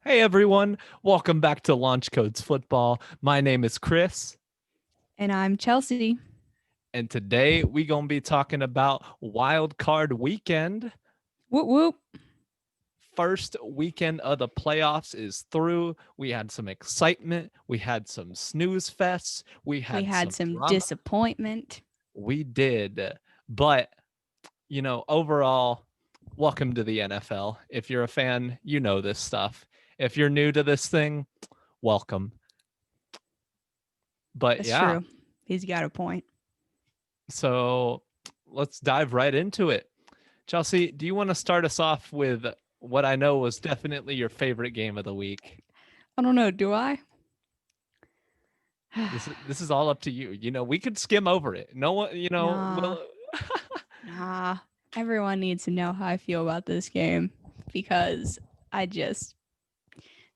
Hey everyone, welcome back to Launch Codes Football. My name is Chris, And I'm Chelsea. and today we gonna be talking about Wild Card Weekend. Whoop whoop. First weekend of the playoffs is through. We had some excitement, we had some snooze fests, we We had had some some drama. disappointment. We did, but overall, welcome to the NFL. If you're a fan, you know this stuff. If you're new to this thing, welcome. But That's yeah, true. He's got a point. so let's dive right into it. Chelsea, do you want to start us off with what I know was definitely your favorite game of the week? I don't know. Do I? This is all up to you. We could skim over it. No one, Nah. will. Nah. Everyone needs to know how I feel about this game because I just,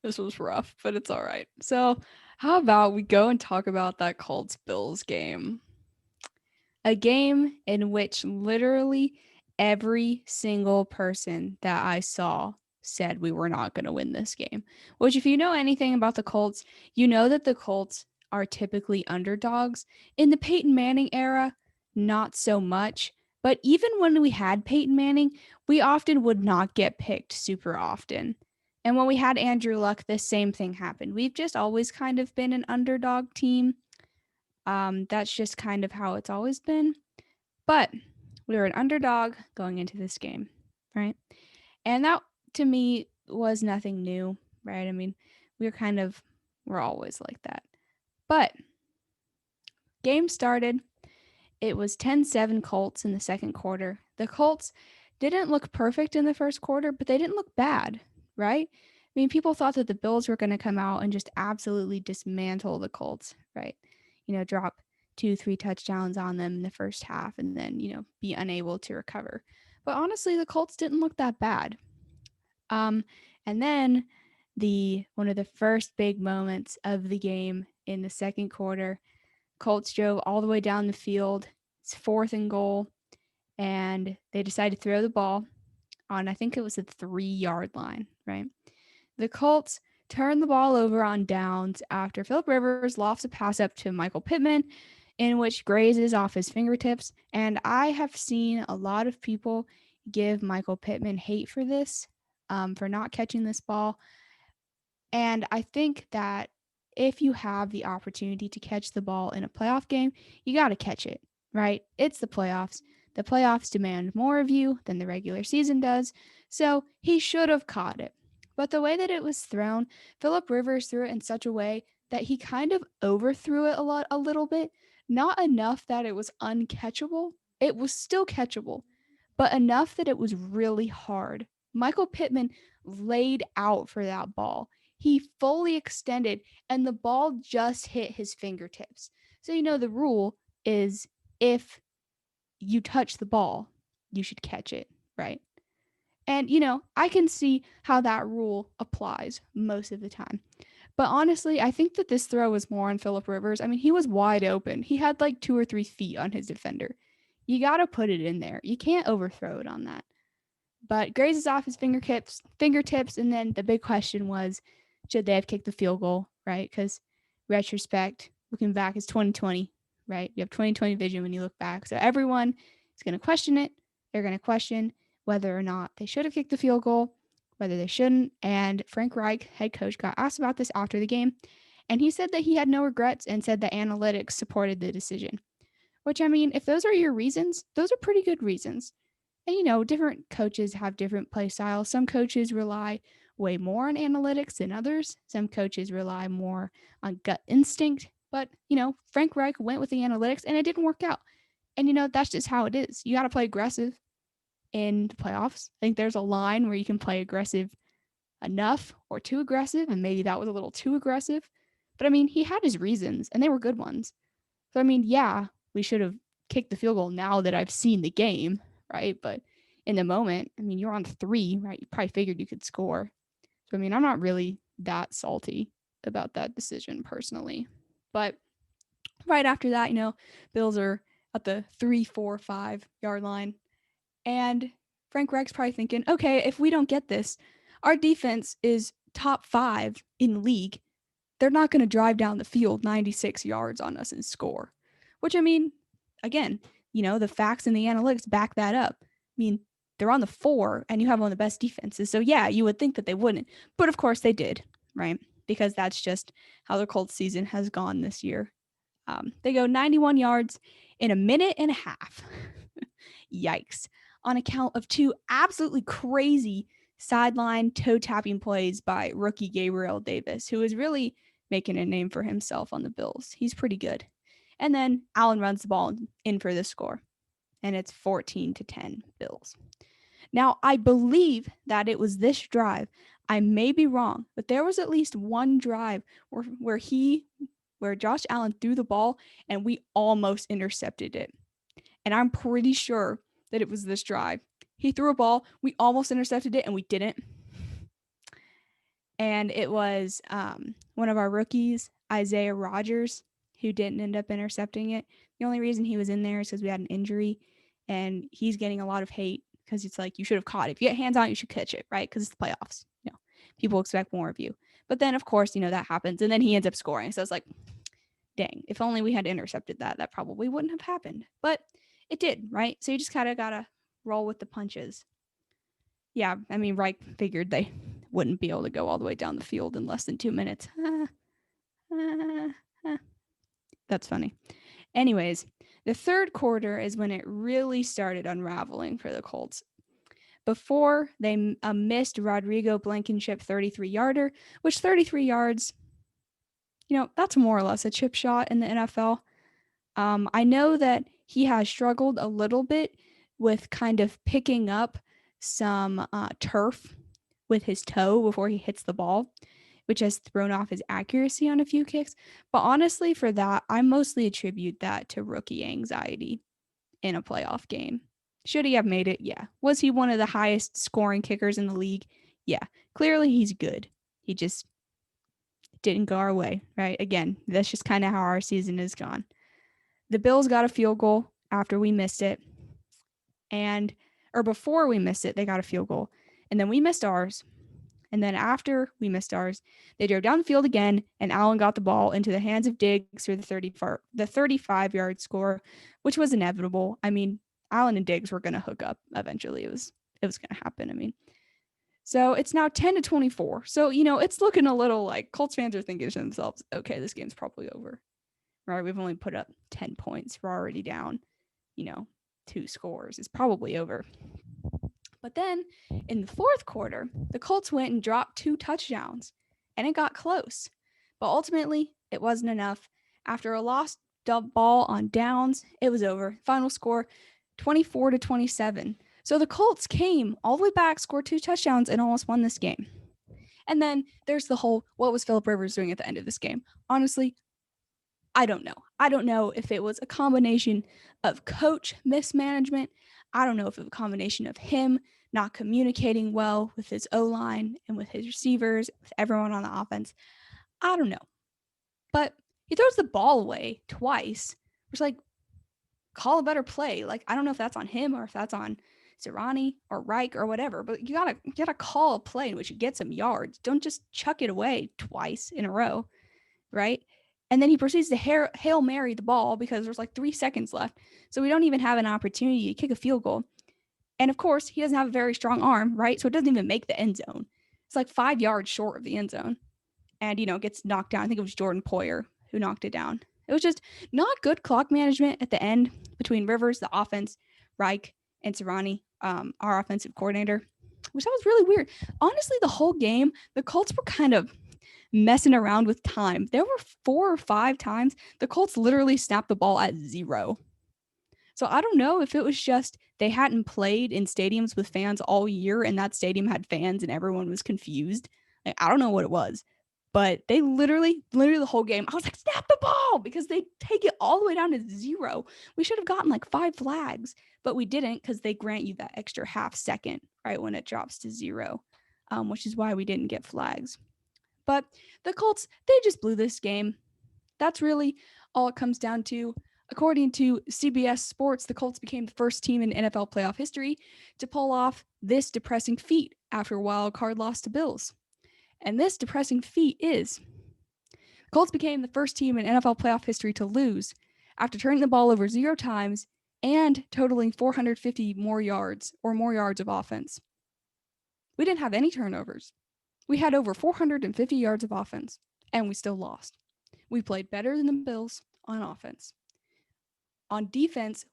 this was rough, but it's all right. So, how about we go and talk about that Colts Bills game? A game in which literally every single person that I saw said we were not going to win this game. Which, if you know anything about the Colts, you know that the Colts are typically underdogs. In the Peyton Manning era, not so much. But even when we had Peyton Manning, we often would not get picked super often. And when we had Andrew Luck, the same thing happened. We've just always kind of been an underdog team. That's just kind of how it's always been. But we were an underdog going into this game, right? And that to me was nothing new, right? I mean, we're always like that. But game started. It was 10-7 Colts in the second quarter. The Colts didn't look perfect in the first quarter, but they didn't look bad, right? I mean, people thought that the Bills were going to come out and just absolutely dismantle the Colts, right? Drop 2, 3 touchdowns on them in the first half and then, be unable to recover. But honestly, the Colts didn't look that bad. Um, and then the one of the first big moments of the game in the second quarter, Colts drove all the way down the field. It's fourth and goal, and they decided to throw the ball on, I think it was the 3 yard line, right? The Colts turned the ball over on downs after Philip Rivers lofts a pass up to Michael Pittman, in which grazes off his fingertips. And I have seen a lot of people give Michael Pittman hate for this, for not catching this ball. And I think that if you have the opportunity to catch the ball in a playoff game, you got to catch it, right? It's the playoffs. The playoffs demand more of you than the regular season does. So he should have caught it. But the way that it was thrown, Philip Rivers threw it in such a way that he kind of overthrew it a little bit. Not enough that it was uncatchable. It was still catchable, but enough that it was really hard. Michael Pittman laid out for that ball. He fully extended and the ball just hit his fingertips. So, the rule is if you touch the ball, you should catch it, right? And, I can see how that rule applies most of the time. But honestly, I think that this throw was more on Philip Rivers. I mean, he was wide open. He had like 2 or 3 feet on his defender. You got to put it in there. You can't overthrow it on that. But grazes off his fingertips, and then the big question was, should they have kicked the field goal, right? Because retrospect, looking back, is 2020, right? You have 2020 vision when you look back. So everyone is going to question it. They're going to question whether or not they should have kicked the field goal, whether they shouldn't. And Frank Reich, head coach, got asked about this after the game, and he said that he had no regrets and said that analytics supported the decision. Which, I mean, if those are your reasons, those are pretty good reasons. And different coaches have different play styles. Some coaches rely way more on analytics than others. Some coaches rely more on gut instinct. But, Frank Reich went with the analytics and it didn't work out. And, that's just how it is. You got to play aggressive in the playoffs. I think there's a line where you can play aggressive enough or too aggressive. And maybe that was a little too aggressive. But I mean, he had his reasons and they were good ones. So, I mean, yeah, we should have kicked the field goal now that I've seen the game, right? But in the moment, I mean, you're on 3, right? You probably figured you could score. So, I mean, I'm not really that salty about that decision personally. But right after that, Bills are at the 3, 4, 5 yard line. And Frank Reich's probably thinking, okay, if we don't get this, our defense is top 5 in league, they're not going to drive down the field 96 yards on us and score. Which, I mean, again, the facts and the analytics back that up. I mean, they're on the 4 and you have one of the best defenses. So yeah, you would think that they wouldn't. But of course they did, right? Because that's just how the Colts season has gone this year. They go 91 yards in a minute and a half. Yikes. On account of 2 absolutely crazy sideline toe tapping plays by rookie Gabriel Davis, who is really making a name for himself on the Bills. He's pretty good. And then Allen runs the ball in for the score, and it's 14-10 Bills. Now, I believe that it was this drive. I may be wrong, but there was at least one drive where Josh Allen threw the ball and we almost intercepted it. And I'm pretty sure that it was this drive. He threw a ball, we almost intercepted it, and we didn't. And it was one of our rookies, Isaiah Rodgers, who didn't end up intercepting it. The only reason he was in there is because we had an injury, and he's getting a lot of hate because it's like, you should have caught it. If you get hands on it, you should catch it, right? Because it's the playoffs. People expect more of you. But then, of course, that happens, and then he ends up scoring. So it's like, dang, if only we had intercepted that probably wouldn't have happened. But it did, right? So you just kind of got to roll with the punches. Yeah, I mean, Reich figured they wouldn't be able to go all the way down the field in less than 2 minutes. That's funny. Anyways, the third quarter is when it really started unraveling for the Colts. Before they missed Rodrigo Blankenship 33-yarder, which 33 yards, that's more or less a chip shot in the NFL. I know that he has struggled a little bit with kind of picking up some turf with his toe before he hits the ball, which has thrown off his accuracy on a few kicks. But honestly, for that, I mostly attribute that to rookie anxiety in a playoff game. Should he have made it? Yeah. Was he one of the highest scoring kickers in the league? Yeah. Clearly, he's good. He just didn't go our way, right? Again, that's just kind of how our season has gone. The Bills got a field goal after we missed it. Or before we missed it, they got a field goal. And then we missed ours. And then after we missed ours, they drove down the field again, and Allen got the ball into the hands of Diggs for the 35-yard score, which was inevitable. I mean, Allen and Diggs were going to hook up eventually. It was going to happen. I mean, so it's now 10-24. So, it's looking a little like Colts fans are thinking to themselves, okay, this game's probably over, right? We've only put up 10 points. We're already down, 2 scores. It's probably over. But then in the fourth quarter, the Colts went and dropped 2 touchdowns, and it got close. But ultimately, it wasn't enough. After a lost ball on downs, it was over. Final score, 24-27. So the Colts came all the way back, scored 2 touchdowns, and almost won this game. And then there's the whole, what was Philip Rivers doing at the end of this game? Honestly, I don't know. I don't know if it was a combination of coach mismanagement. I don't know if it was a combination of him not communicating well with his O-line and with his receivers, with everyone on the offense. I don't know. But he throws the ball away twice. It's like, call a better play. Like, I don't know if that's on him or if that's on Sirianni or Reich or whatever, but you gotta call a play in which you get some yards. Don't just chuck it away twice in a row, right? And then he proceeds to Hail Mary the ball because there's like 3 seconds left. So we don't even have an opportunity to kick a field goal. And of course, he doesn't have a very strong arm, right? So it doesn't even make the end zone. It's like 5 yards short of the end zone. And, gets knocked down. I think it was Jordan Poyer who knocked it down. It was just not good clock management at the end between Rivers, the offense, Reich, and Sirianni, our offensive coordinator, which that was really weird. Honestly, the whole game, the Colts were kind of messing around with time. There were 4 or 5 times the Colts literally snapped the ball at 0. So I don't know if it was just they hadn't played in stadiums with fans all year and that stadium had fans and everyone was confused. Like, I don't know what it was, but they literally the whole game, I was like, snap the ball, because they take it all the way down to 0. We should have gotten like 5 flags, but we didn't because they grant you that extra half second, right, when it drops to 0, which is why we didn't get flags. But the Colts, they just blew this game. That's really all it comes down to. According to CBS Sports, the Colts became the first team in NFL playoff history to pull off this depressing feat after a wild card loss to Bills. And this depressing feat is the Colts became the first team in NFL playoff history to lose after turning the ball over 0 times and totaling 450 more yards of offense. We didn't have any turnovers. We had over 450 yards of offense, and we still lost. We played better than the Bills on offense. On defense,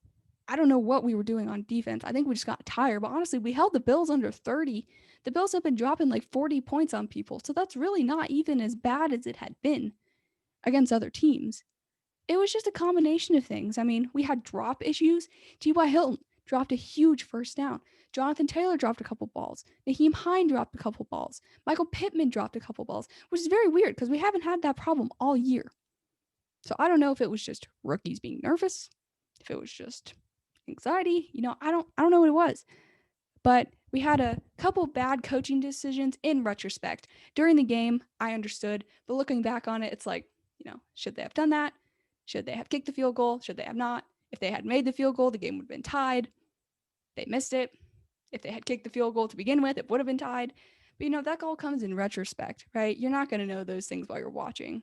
I don't know what we were doing on defense. I think we just got tired, but honestly, we held the Bills under 30. The Bills have been dropping like 40 points on people, so that's really not even as bad as it had been against other teams. It was just a combination of things. I mean, we had drop issues. T.Y. Hilton dropped a huge first down. Jonathan Taylor dropped a couple balls. Nyheim Hine dropped a couple balls. Michael Pittman dropped a couple balls, which is very weird because we haven't had that problem all year. So I don't know if it was just rookies being nervous, if it was just anxiety. I don't know what it was. But we had a couple bad coaching decisions in retrospect. During the game, I understood. But looking back on it, it's like, should they have done that? Should they have kicked the field goal? Should they have not? If they had made the field goal, the game would have been tied. They missed it. If they had kicked the field goal to begin with, it would have been tied. But, that all comes in retrospect, right? You're not going to know those things while you're watching.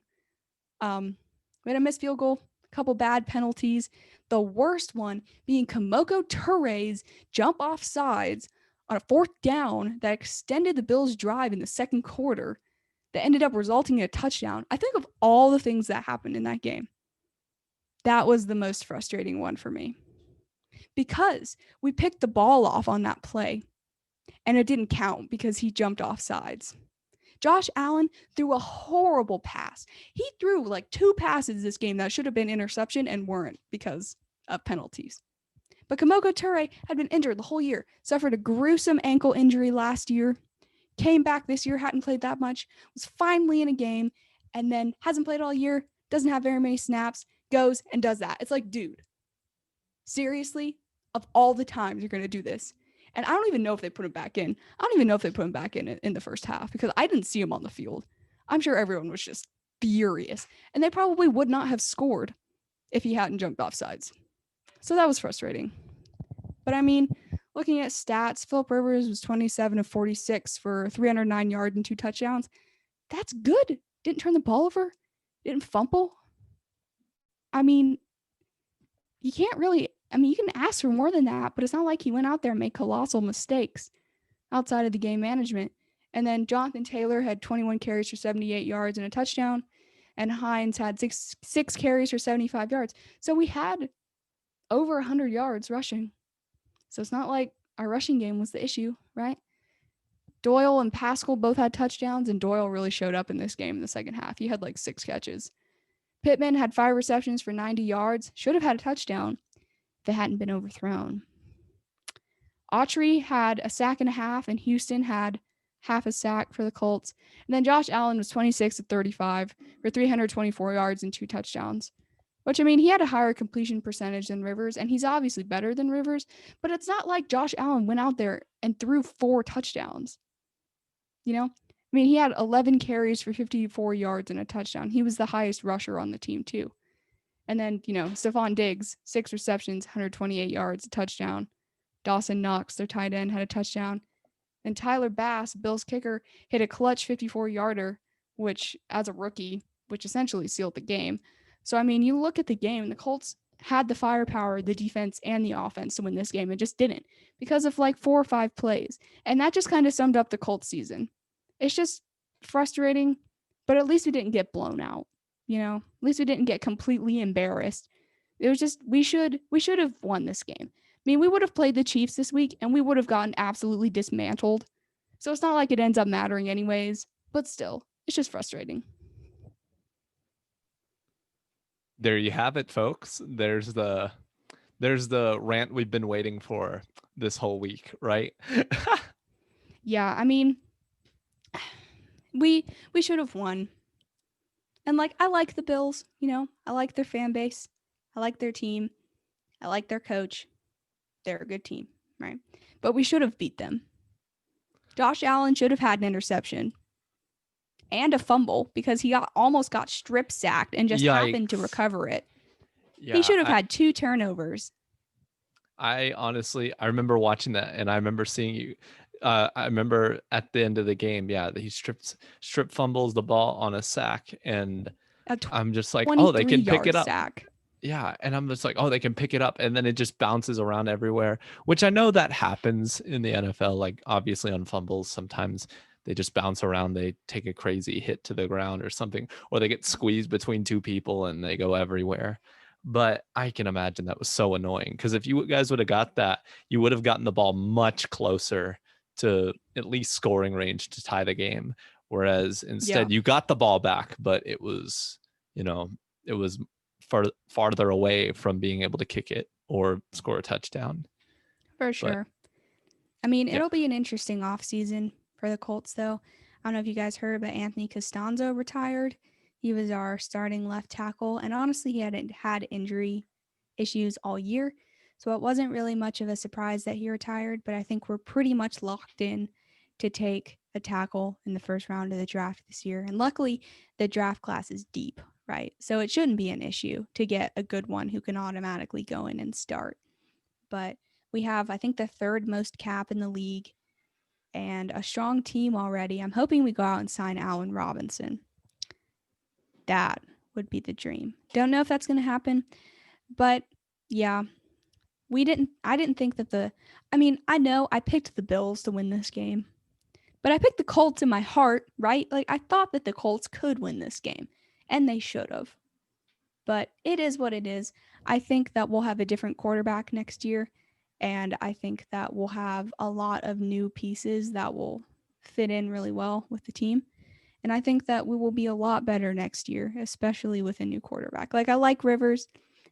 We had a missed field goal, a couple bad penalties. The worst one being Kemoko Ture's jump off sides on a 4th down that extended the Bills' drive in the second quarter that ended up resulting in a touchdown. I think of all the things that happened in that game, that was the most frustrating one for me. Because we picked the ball off on that play, and it didn't count because he jumped off sides. Josh Allen threw a horrible pass. He threw like 2 passes this game that should have been interception and weren't because of penalties. But Kemoko Ture had been injured the whole year, suffered a gruesome ankle injury last year, came back this year, hadn't played that much, was finally in a game, and then hasn't played all year, doesn't have very many snaps, goes and does that. It's like, dude, seriously, of all the times you're going to do this. And I don't even know if they put him back in. I don't even know if they put him back in the first half because I didn't see him on the field. I'm sure everyone was just furious. And they probably would not have scored if he hadn't jumped off sides. So that was frustrating. But I mean, looking at stats, Philip Rivers was 27 of 46 for 309 yards and 2 touchdowns. That's good. Didn't turn the ball over. Didn't fumble. I mean, you can't really... you can ask for more than that, but it's not like he went out there and made colossal mistakes outside of the game management. And then Jonathan Taylor had 21 carries for 78 yards and a touchdown, and Hines had six carries for 75 yards. So we had over 100 yards rushing. So it's not like our rushing game was the issue, right? Doyle and Pascal both had touchdowns, and Doyle really showed up in this game in the second half. He had like 6 catches. Pittman had 5 receptions for 90 yards, should have had a touchdown if it hadn't been overthrown. Autry had a sack and a half, and Houston had half a sack for the Colts. And then Josh Allen was 26 of 35 for 324 yards and 2 touchdowns, which, he had a higher completion percentage than Rivers, and he's obviously better than Rivers, but it's not like Josh Allen went out there and threw 4 touchdowns. He had 11 carries for 54 yards and a touchdown. He was the highest rusher on the team, too. And then, Stephon Diggs, 6 receptions, 128 yards, a touchdown. Dawson Knox, their tight end, had a touchdown. And Tyler Bass, Bills kicker, hit a clutch 54-yarder, which, as a rookie, which essentially sealed the game. So, you look at the game, the Colts had the firepower, the defense, and the offense to win this game. It just didn't because of like 4 or 5 plays. And that just kind of summed up the Colts season. It's just frustrating, but at least we didn't get blown out. At least we didn't get completely embarrassed. It was just, we should have won this game. We would have played the Chiefs this week and we would have gotten absolutely dismantled. So it's not like it ends up mattering anyways, but still, it's just frustrating. There you have it, folks. There's the rant we've been waiting for this whole week, right? Yeah, we should have won. And I like the Bills, I like their fan base. I like their team. I like their coach. They're a good team, right? But we should have beat them. Josh Allen should have had an interception and a fumble because he almost got strip sacked and just happened to recover it. Yeah, he should have had 2 turnovers. I remember watching that, and I remember seeing you. I remember at the end of the game, yeah, he strip fumbles the ball on a sack, and A I'm just like, oh, they can pick 23-yard it up. sack. Yeah, and I'm just like, oh, they can pick it up, and then it just bounces around everywhere, which I know that happens in the NFL. Like obviously on fumbles, sometimes they just bounce around, they take a crazy hit to the ground or something, or they get squeezed between two people and they go everywhere. But I can imagine that was so annoying, because if you guys would have got that, you would have gotten the ball much closer to at least scoring range to tie the game. Whereas Yeah, instead, you got the ball back, but it was, you know, it was farther away from being able to kick it or score a touchdown. for But sure. I mean, yeah, it'll be an interesting offseason for the Colts, though. I don't know if you guys heard, but Anthony Costanzo retired. He was our starting left tackle, and honestly, he hadn't had injury issues all year. So it wasn't really much of a surprise that he retired, but I think we're pretty much locked in to take a tackle in the first round of the draft this year. And luckily, the draft class is deep, right? So it shouldn't be an issue to get a good one who can automatically go in and start. But we have, I think, the third most cap in the league and a strong team already. I'm hoping we go out and sign Allen Robinson. That would be the dream. Don't know if that's going to happen, but yeah, I didn't think that I know I picked the Bills to win this game, but I picked the Colts in my heart, right? Like I thought that the Colts could win this game, and they should have. But it is what it is. I think that we'll have a different quarterback next year, and I think that we'll have a lot of new pieces that will fit in really well with the team. And I think that we will be a lot better next year, especially with a new quarterback. Like I like Rivers.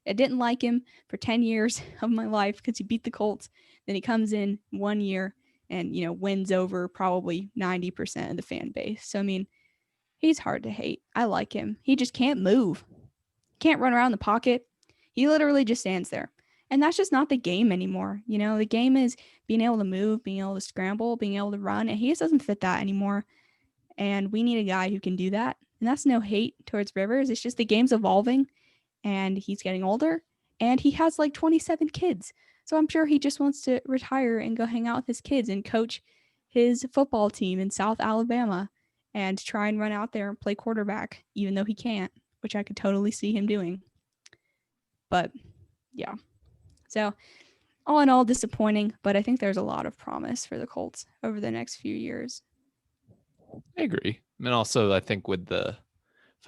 I didn't like him for 10 years of my life because he beat the Colts. Then he comes in 1 year and, wins over probably 90% of the fan base. So, I mean, he's hard to hate. I like him. He just can't move, can't run around the pocket. He literally just stands there. And that's just not the game anymore. The game is being able to move, being able to scramble, being able to run. And he just doesn't fit that anymore. And we need a guy who can do that. And that's no hate towards Rivers. It's just the game's evolving and he's getting older and he has like 27 kids. So I'm sure he just wants to retire and go hang out with his kids and coach his football team in South Alabama and try and run out there and play quarterback, even though he can't, which I could totally see him doing. But yeah. So all in all, disappointing, but I think there's a lot of promise for the Colts over the next few years. I agree. And also, I think for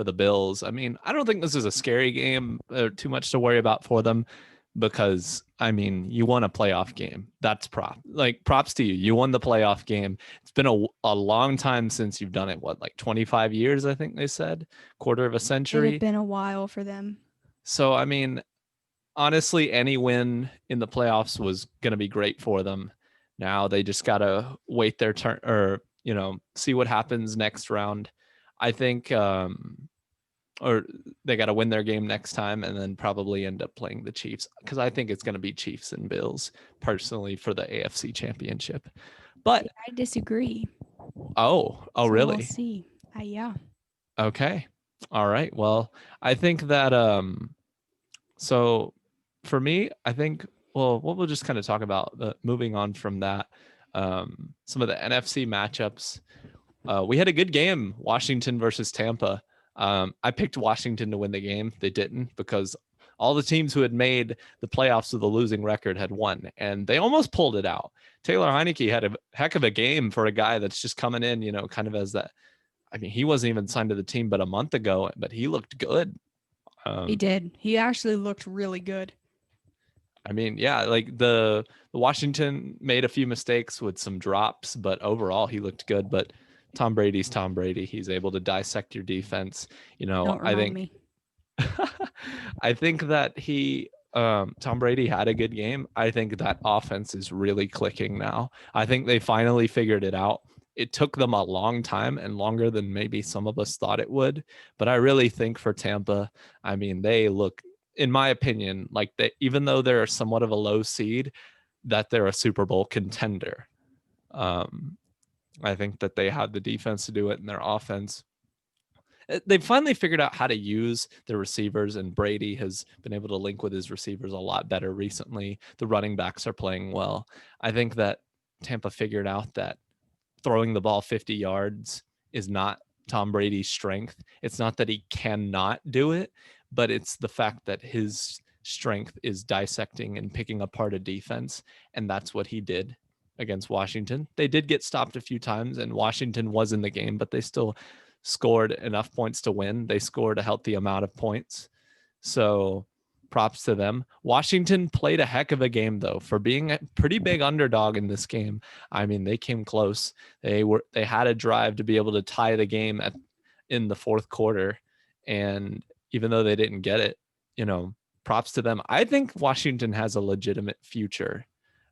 the Bills, I mean, I don't think this is a scary game or too much to worry about for them, because I mean, you won a playoff game. That's props to you. You won the playoff game. It's been a long time since you've done it. What, like 25 years? I think they said, quarter of a It century. had been a while for them. So I mean, honestly, any win in the playoffs was going to be great for them. Now they just got to wait their turn, or see what happens next round. I think or they got to win their game next time and then probably end up playing the Chiefs, because I think it's going to be Chiefs and Bills personally for the AFC Championship. But I disagree. oh, So really? we'll see. Yeah. Okay. All right. Well, I think that so for me, I think, well, what we'll just kind of talk about, moving on from that, some of the NFC matchups. We had a good game, Washington versus Tampa. I picked Washington to win the game. They didn't, because all the teams who had made the playoffs with a losing record had won, and they almost pulled it out. Taylor Heineke had a heck of a game for a guy that's just coming in, kind of as that. I mean, he wasn't even signed to the team but a month ago, but he looked good. He did. He actually looked really good. I mean, yeah, like the Washington made a few mistakes with some drops, but overall he looked good. But Tom Brady's Tom Brady. He's able to dissect your defense. Don't I remind think me. I think that Tom Brady had a good game. I think that offense is really clicking now. I think they finally figured it out. It took them a long time, and longer than maybe some of us thought it would. But I really think for Tampa, I mean, they look, in my opinion, like they, even though they're somewhat of a low seed, that they're a Super Bowl contender. I think that they have the defense to do it, and their offense. They've finally figured out how to use their receivers, and Brady has been able to link with his receivers a lot better recently. The running backs are playing well. I think that Tampa figured out that throwing the ball 50 yards is not Tom Brady's strength. It's not that he cannot do it, but it's the fact that his strength is dissecting and picking apart a defense. And that's what he did against Washington. They did get stopped a few times, and Washington was in the game, but they still scored enough points to win. They scored a healthy amount of points. So props to them. Washington played a heck of a game, though, for being a pretty big underdog in this game. I mean, they came close. They had a drive to be able to tie the game in the fourth quarter, and even though they didn't get it, props to them. I think Washington has a legitimate future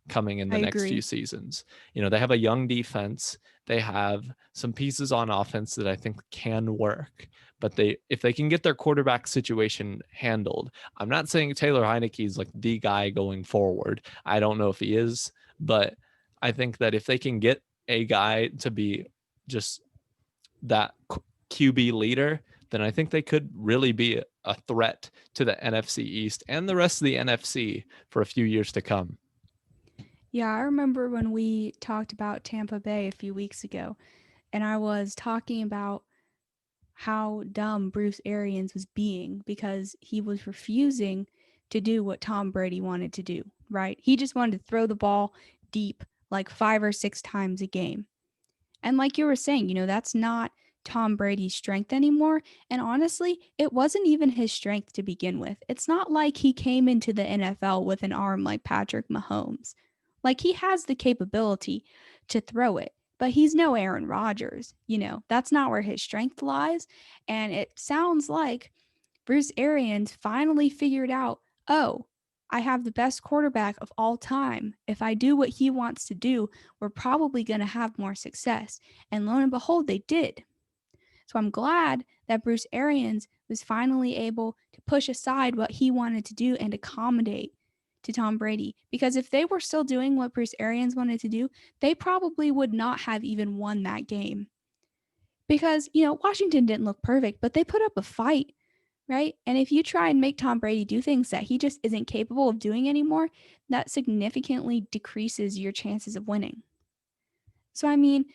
coming in the next few seasons. They have a young defense. They have some pieces on offense that I think can work. But if they can get their quarterback situation handled, I'm not saying Taylor Heinicke is like the guy going forward. I don't know if he is, but I think that if they can get a guy to be just that QB leader, then I think they could really be a threat to the NFC East and the rest of the NFC for a few years to come. Yeah, I remember when we talked about Tampa Bay a few weeks ago, and I was talking about how dumb Bruce Arians was being because he was refusing to do what Tom Brady wanted to do, right? He just wanted to throw the ball deep like 5 or 6 times a game. And like you were saying, that's not Tom Brady's strength anymore. And honestly, it wasn't even his strength to begin with. It's not like he came into the NFL with an arm like Patrick Mahomes. Like he has the capability to throw it, but he's no Aaron Rodgers. That's not where his strength lies. And it sounds like Bruce Arians finally figured out, oh, I have the best quarterback of all time. If I do what he wants to do, we're probably going to have more success. And lo and behold, they did. So I'm glad that Bruce Arians was finally able to push aside what he wanted to do and accommodate to Tom Brady. Because if they were still doing what Bruce Arians wanted to do, they probably would not have even won that game. Because, Washington didn't look perfect, but they put up a fight, right? And if you try and make Tom Brady do things that he just isn't capable of doing anymore, that significantly decreases your chances of winning. So, I mean,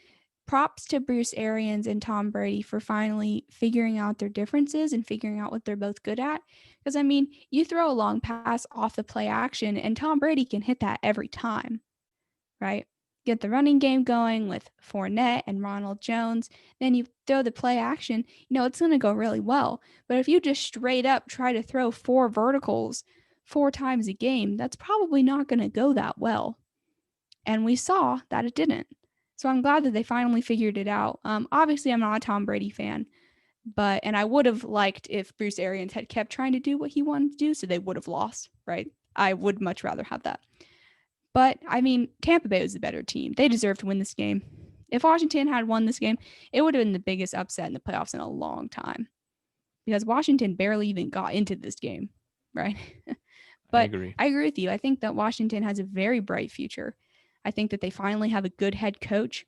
props to Bruce Arians and Tom Brady for finally figuring out their differences and figuring out what they're both good at. Because, I mean, you throw a long pass off the play action, and Tom Brady can hit that every time, right? Get the running game going with Fournette and Ronald Jones. Then you throw the play action, it's going to go really well. But if you just straight up try to throw 4 verticals 4 times a game, that's probably not going to go that well. And we saw that it didn't. So I'm glad that they finally figured it out. Obviously, I'm not a Tom Brady fan, and I would have liked if Bruce Arians had kept trying to do what he wanted to do, so they would have lost, right? I would much rather have that. But, I mean, Tampa Bay was the better team. They deserved to win this game. If Washington had won this game, it would have been the biggest upset in the playoffs in a long time. Because Washington barely even got into this game, right? But I agree with you. I think that Washington has a very bright future. I think that they finally have a good head coach.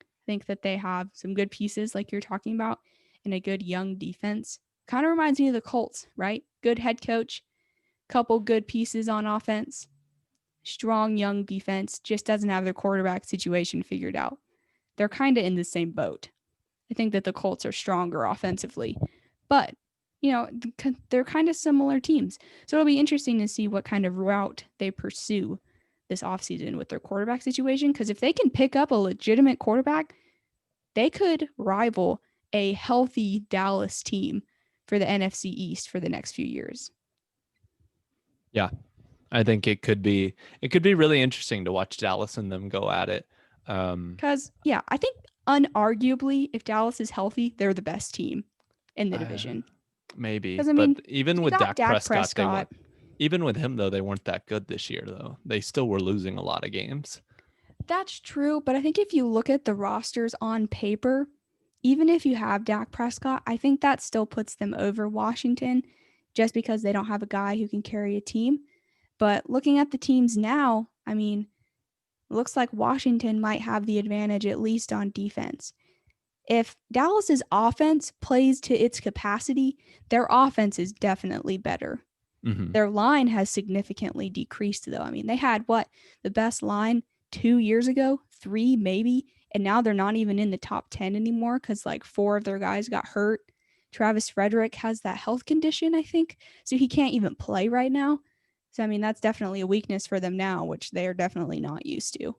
I think that they have some good pieces like you're talking about and a good young defense. Kind of reminds me of the Colts, right? Good head coach, couple good pieces on offense, strong young defense, just doesn't have their quarterback situation figured out. They're kind of in the same boat. I think that the Colts are stronger offensively, but they're kind of similar teams. So it'll be interesting to see what kind of route they pursue this offseason with their quarterback situation. Because if they can pick up a legitimate quarterback, they could rival a healthy Dallas team for the NFC East for the next few years. Yeah, I think it could be really interesting to watch Dallas and them go at it. Because, I think unarguably, if Dallas is healthy, they're the best team in the division. Maybe. But even with Dak Prescott, they weren't. Even with him, though, they weren't that good this year, though. They still were losing a lot of games. That's true. But I think if you look at the rosters on paper, even if you have Dak Prescott, I think that still puts them over Washington just because they don't have a guy who can carry a team. But looking at the teams now, I mean, it looks like Washington might have the advantage at least on defense. If Dallas's offense plays to its capacity, their offense is definitely better. Mm-hmm. Their line has significantly decreased, though. I mean, they had the best line 2 years ago, 3 maybe, and now they're not even in the top 10 anymore cuz like 4 of their guys got hurt. Travis Frederick has that health condition, I think, so he can't even play right now. So I mean, that's definitely a weakness for them now, which they're definitely not used to.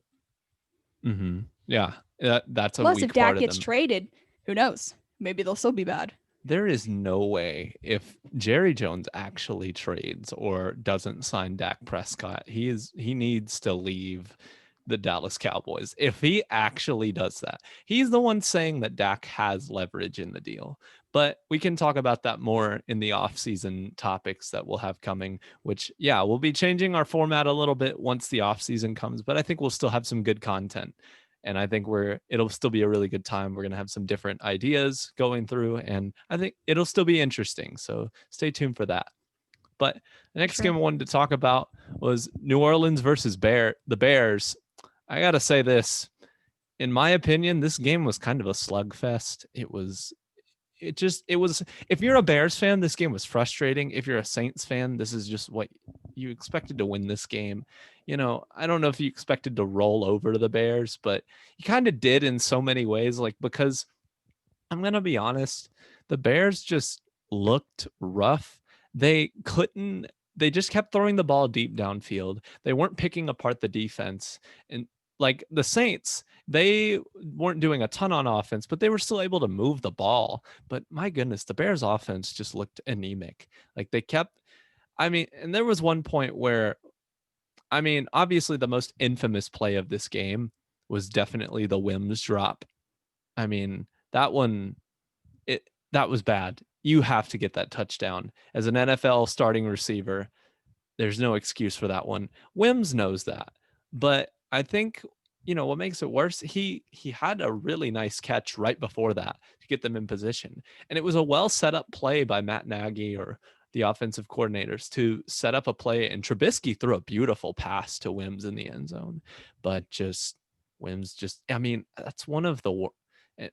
Mm-hmm. Yeah, that's a Plus, if weak Dak part of gets them. traded, who knows? Maybe they'll still be bad. There is no way if Jerry Jones actually trades or doesn't sign Dak Prescott, he needs to leave the Dallas Cowboys. If he actually does that, he's the one saying that Dak has leverage in the deal. But we can talk about that more in the offseason topics that we'll have coming, which, yeah, we'll be changing our format a little bit once the offseason comes, but I think we'll still have some good content. And I think it'll still be a really good time. We're going to have some different ideas going through, and I think it'll still be interesting. So stay tuned for that. But the next game I wanted to talk about was New Orleans versus the Bears. I got to say this. In my opinion, this game was kind of a slugfest. It was, if you're a Bears fan, this game was frustrating. If you're a Saints fan, this is just what you expected to win this game. I don't know if you expected to roll over to the Bears, but you kind of did in so many ways. Like, because I'm going to be honest, the Bears just looked rough. They just kept throwing the ball deep downfield. They weren't picking apart the defense. And like the Saints, they weren't doing a ton on offense, but they were still able to move the ball. But my goodness, the Bears offense just looked anemic. Like and there was one point where, obviously the most infamous play of this game was definitely the Wims drop. That one, that was bad. You have to get that touchdown. As an NFL starting receiver, there's no excuse for that one. Wims knows that. But I think, what makes it worse, he had a really nice catch right before that to get them in position. And it was a well set up play by Matt Nagy or the offensive coordinators to set up a play, and Trubisky threw a beautiful pass to Wims in the end zone. But Wims that's one of the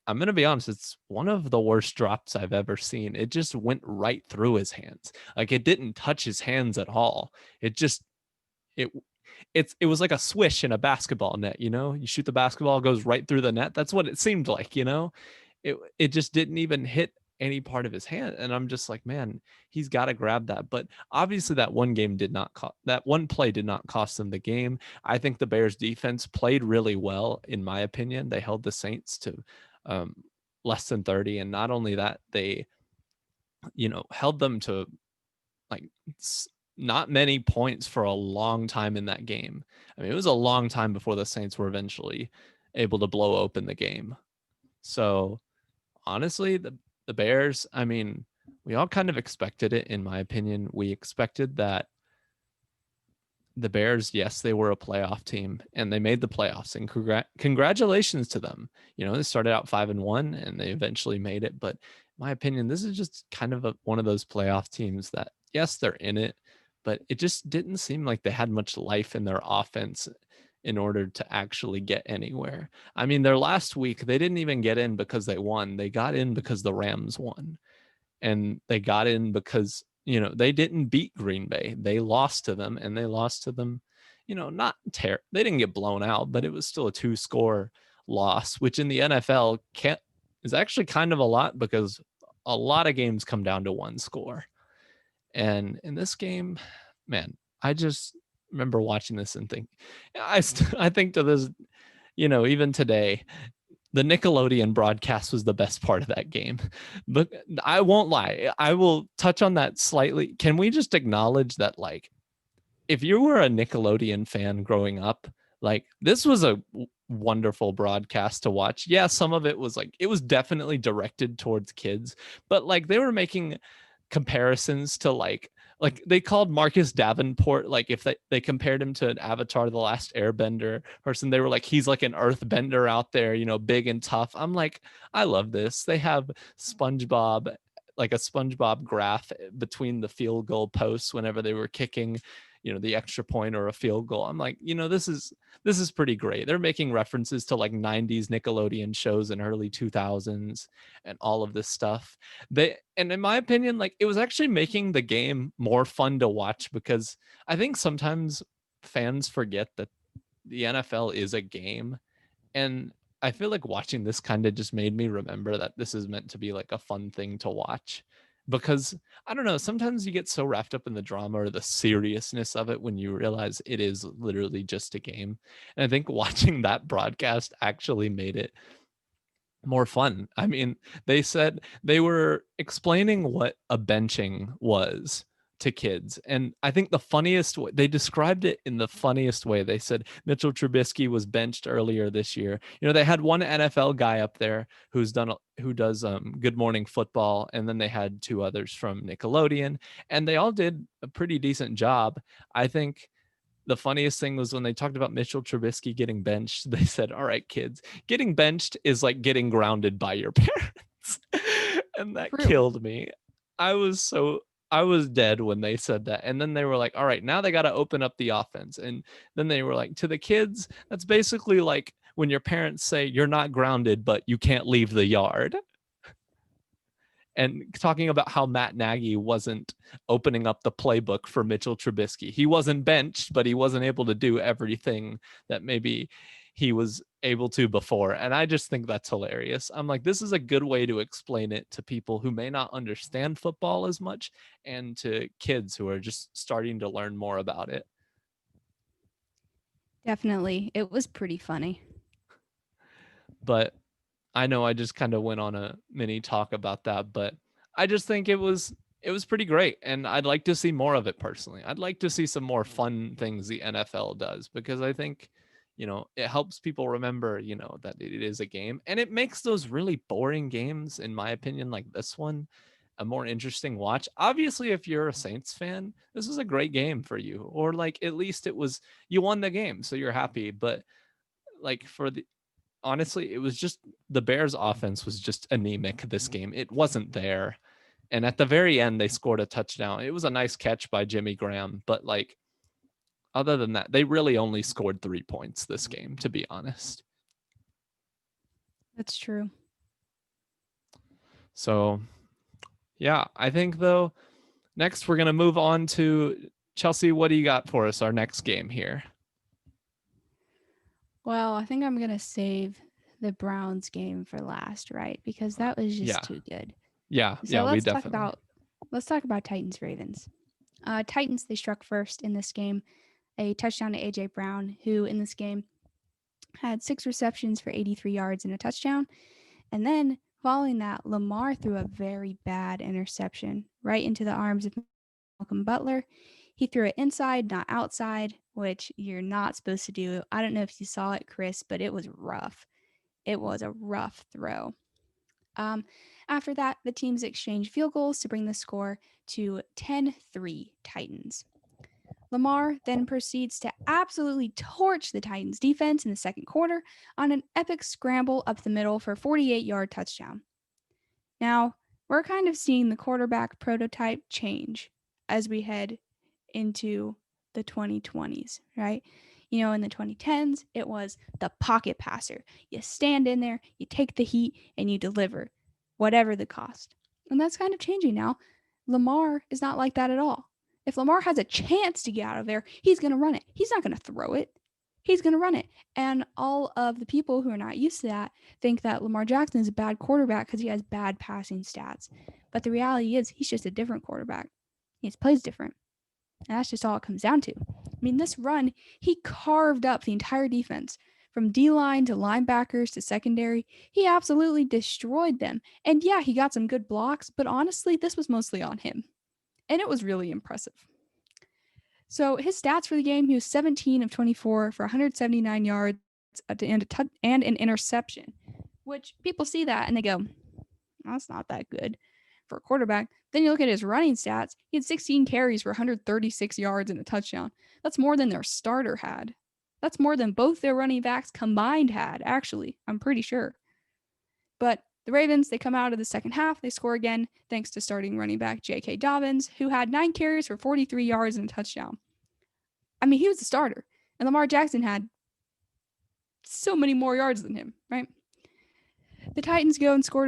I'm going to be honest, it's one of the worst drops I've ever seen. It just went right through his hands. Like, it didn't touch his hands at all. It just, it, it was like a swish in a basketball net, you shoot the basketball, it goes right through the net. That's what it seemed like, it just didn't even hit any part of his hand. And I'm just like, man, he's got to grab that. But obviously that one play did not cost them the game. I think the Bears defense played really well, in my opinion. They held the Saints to less than 30. And not only that, they, held them to like not many points for a long time in that game. It was a long time before the Saints were eventually able to blow open the game. So honestly, the Bears, we all kind of expected it, in my opinion. We expected that the Bears, yes, they were a playoff team and they made the playoffs, and congratulations to them. They started out 5-1 and they eventually made it. But in my opinion, this is just kind of one of those playoff teams that, yes, they're in it, but it just didn't seem like they had much life in their offense in order to actually get anywhere. Their last week, they didn't even get in because they won. They got in because the Rams won. And they got in because, they didn't beat Green Bay. They lost to them, and they lost to them, they didn't get blown out, but it was still a 2-score loss, which in the NFL is actually kind of a lot, because a lot of games come down to 1 score. And in this game, man, I just remember watching this and I think to this, even today, the Nickelodeon broadcast was the best part of that game. But I won't lie, I will touch on that slightly. Can we just acknowledge that, like, if you were a Nickelodeon fan growing up, like, this was a wonderful broadcast to watch. Yeah, some of it was it was definitely directed towards kids, but like they were making comparisons to like they called Marcus Davenport, like if they compared him to an Avatar the Last Airbender person, they were like, he's like an earthbender out there, big and tough. I'm like, I love this. They have SpongeBob, like a SpongeBob graph between the field goal posts whenever they were kicking, the extra point or a field goal. I'm like, this is pretty great. They're making references to like 90s Nickelodeon shows and early 2000s and all of this stuff. And in my opinion, like, it was actually making the game more fun to watch, because I think sometimes fans forget that the NFL is a game. And I feel like watching this kind of just made me remember that this is meant to be like a fun thing to watch. Because I don't know, sometimes you get so wrapped up in the drama or the seriousness of it when you realize it is literally just a game. And I think watching that broadcast actually made it more fun. I mean, they said they were explaining what a benching was to kids. And I think the funniest way, they described it in the funniest way. They said Mitchell Trubisky was benched earlier this year. You know, they had one NFL guy up there who does Good Morning Football, and then they had two others from Nickelodeon, and they all did a pretty decent job. I think the funniest thing was when they talked about Mitchell Trubisky getting benched. They said, "All right, kids, getting benched is like getting grounded by your parents," and that True. killed me. I was dead when they said that. And then they were like, "All right, now they got to open up the offense." And then they were like, "To the kids, that's basically like when your parents say you're not grounded, but you can't leave the yard." And talking about how Matt Nagy wasn't opening up the playbook for Mitchell Trubisky. He wasn't benched, but he wasn't able to do everything that maybe he was able to before. And I just think that's hilarious. I'm like, this is a good way to explain it to people who may not understand football as much and to kids who are just starting to learn more about it. Definitely. It was pretty funny. But I know I just kind of went on a mini talk about that, but I just think it was pretty great, and I'd like to see more of it personally. I'd like to see some more fun things the NFL does, because I think, it helps people remember, that it is a game, and it makes those really boring games, in my opinion, like this one, a more interesting watch. Obviously, if you're a Saints fan, this is a great game for you, or like at least you won the game, so you're happy, but like for the honestly, it was just the Bears offense was just anemic this game. It wasn't there. And at the very end, they scored a touchdown. It was a nice catch by Jimmy Graham. But like, other than that, they really only scored 3 points this game, to be honest. That's true. So, yeah, I think though, next we're going to move on to Chelsea. What do you got for us, our next game here? Well, I think I'm going to save the Browns game for last, right? Because that was just Yeah. too good. Yeah. So Yeah. We definitely. let's talk about Titans Ravens. Titans, they struck first in this game, a touchdown to AJ Brown, who in this game had 6 receptions for 83 yards and a touchdown. And then following that, Lamar threw a very bad interception right into the arms of Malcolm Butler. He threw it inside, not outside, which you're not supposed to do. I don't know if you saw it, Chris, but it was rough. It was a rough throw. Um, After that, the teams exchanged field goals to bring the score to 10-3 Titans. Lamar then proceeds to absolutely torch the Titans defense in the second quarter on an epic scramble up the middle for a 48-yard touchdown. Now, we're kind of seeing the quarterback prototype change as we head into the 2020s, right? You know, in the 2010s, it was the pocket passer. You stand in there, you take the heat, and you deliver, whatever the cost. And that's kind of changing now. Lamar is not like that at all. If Lamar has a chance to get out of there, he's going to run it. He's not going to throw it. He's going to run it. And all of the people who are not used to that think that Lamar Jackson is a bad quarterback because he has bad passing stats. But the reality is, he's just a different quarterback. He just plays different. And that's just all it comes down to. I mean, this run, he carved up the entire defense from D line to linebackers to secondary. He absolutely destroyed them. And yeah, he got some good blocks, but honestly, this was mostly on him. And it was really impressive. So his stats for the game, he was 17 of 24 for 179 yards and an interception, which people see that and they go, that's not that good for a quarterback. Then you look at his running stats. He had 16 carries for 136 yards and a touchdown. That's more than their starter had. That's more than both their running backs combined had, actually. I'm pretty sure. But the Ravens, they come out of the second half. They score again thanks to starting running back J.K. Dobbins, who had 9 carries for 43 yards and a touchdown. I mean, he was the starter. And Lamar Jackson had so many more yards than him, right? The Titans go and score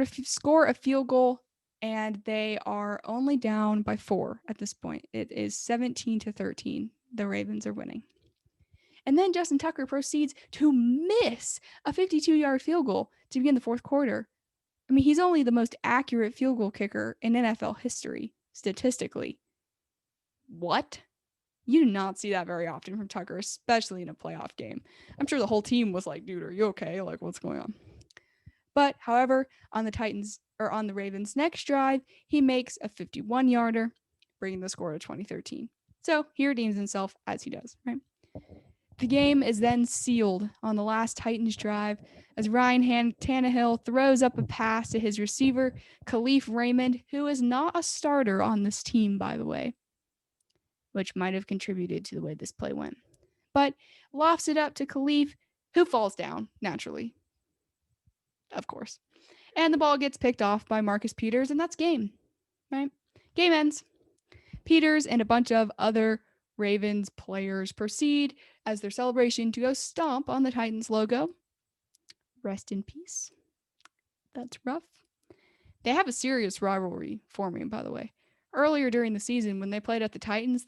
a field goal, and they are only down by 4 at this point. It is 17-13. The Ravens are winning. And then Justin Tucker proceeds to miss a 52-yard field goal to begin the fourth quarter. I mean, he's only the most accurate field goal kicker in NFL history, statistically. What? You do not see that very often from Tucker, especially in a playoff game. I'm sure the whole team was like, dude, are you okay? Like, what's going on? But however, on the Ravens' next drive, he makes a 51-yarder, bringing the score to 2013. So he redeems himself as he does, right? The game is then sealed on the last Titans drive as Ryan Tannehill throws up a pass to his receiver, Khalif Raymond, who is not a starter on this team, by the way, which might have contributed to the way this play went. But lofts it up to Khalif, who falls down, naturally. Of course. And the ball gets picked off by Marcus Peters, and that's game, right? Game ends. Peters and a bunch of other Ravens players proceed as their celebration to go stomp on the Titans logo. Rest in peace. That's rough. They have a serious rivalry forming, by the way. Earlier during the season, when they played at the Titans,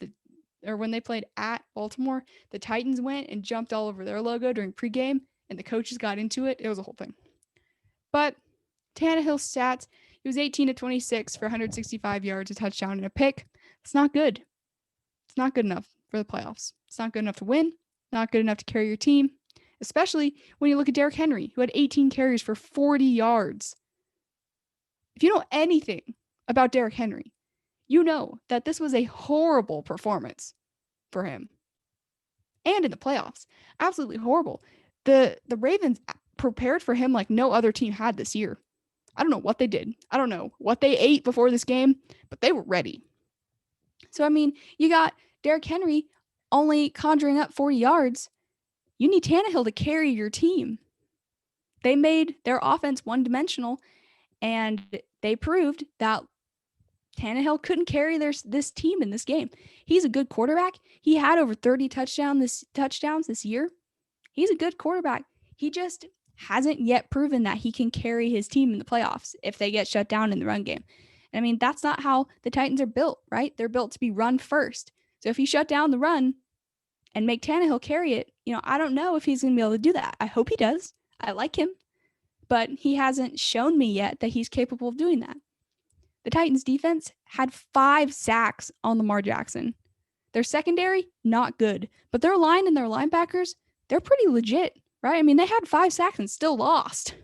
when they played at Baltimore, the Titans went and jumped all over their logo during pregame, and the coaches got into it. It was a whole thing. But Tannehill's stats, he was 18 to 26 for 165 yards, a touchdown, and a pick. It's not good. It's not good enough for the playoffs. It's not good enough to win. Not good enough to carry your team, especially when you look at Derrick Henry, who had 18 carries for 40 yards. If you know anything about Derrick Henry, you know that this was a horrible performance for him. And in the playoffs, absolutely horrible. The Ravens prepared for him like no other team had this year. I don't know what they did. I don't know what they ate before this game, but they were ready. So, I mean, you got Derrick Henry only conjuring up 40 yards. You need Tannehill to carry your team. They made their offense one-dimensional, and they proved that Tannehill couldn't carry this team in this game. He's a good quarterback. He had over 30 touchdowns this year. He's a good quarterback. He just hasn't yet proven that he can carry his team in the playoffs if they get shut down in the run game. I mean, that's not how the Titans are built, right? They're built to be run first. So if you shut down the run and make Tannehill carry it, I don't know if he's going to be able to do that. I hope he does. I like him. But he hasn't shown me yet that he's capable of doing that. The Titans defense had 5 sacks on Lamar Jackson. Their secondary, not good. But their line and their linebackers, they're pretty legit, right? I mean, they had 5 sacks and still lost.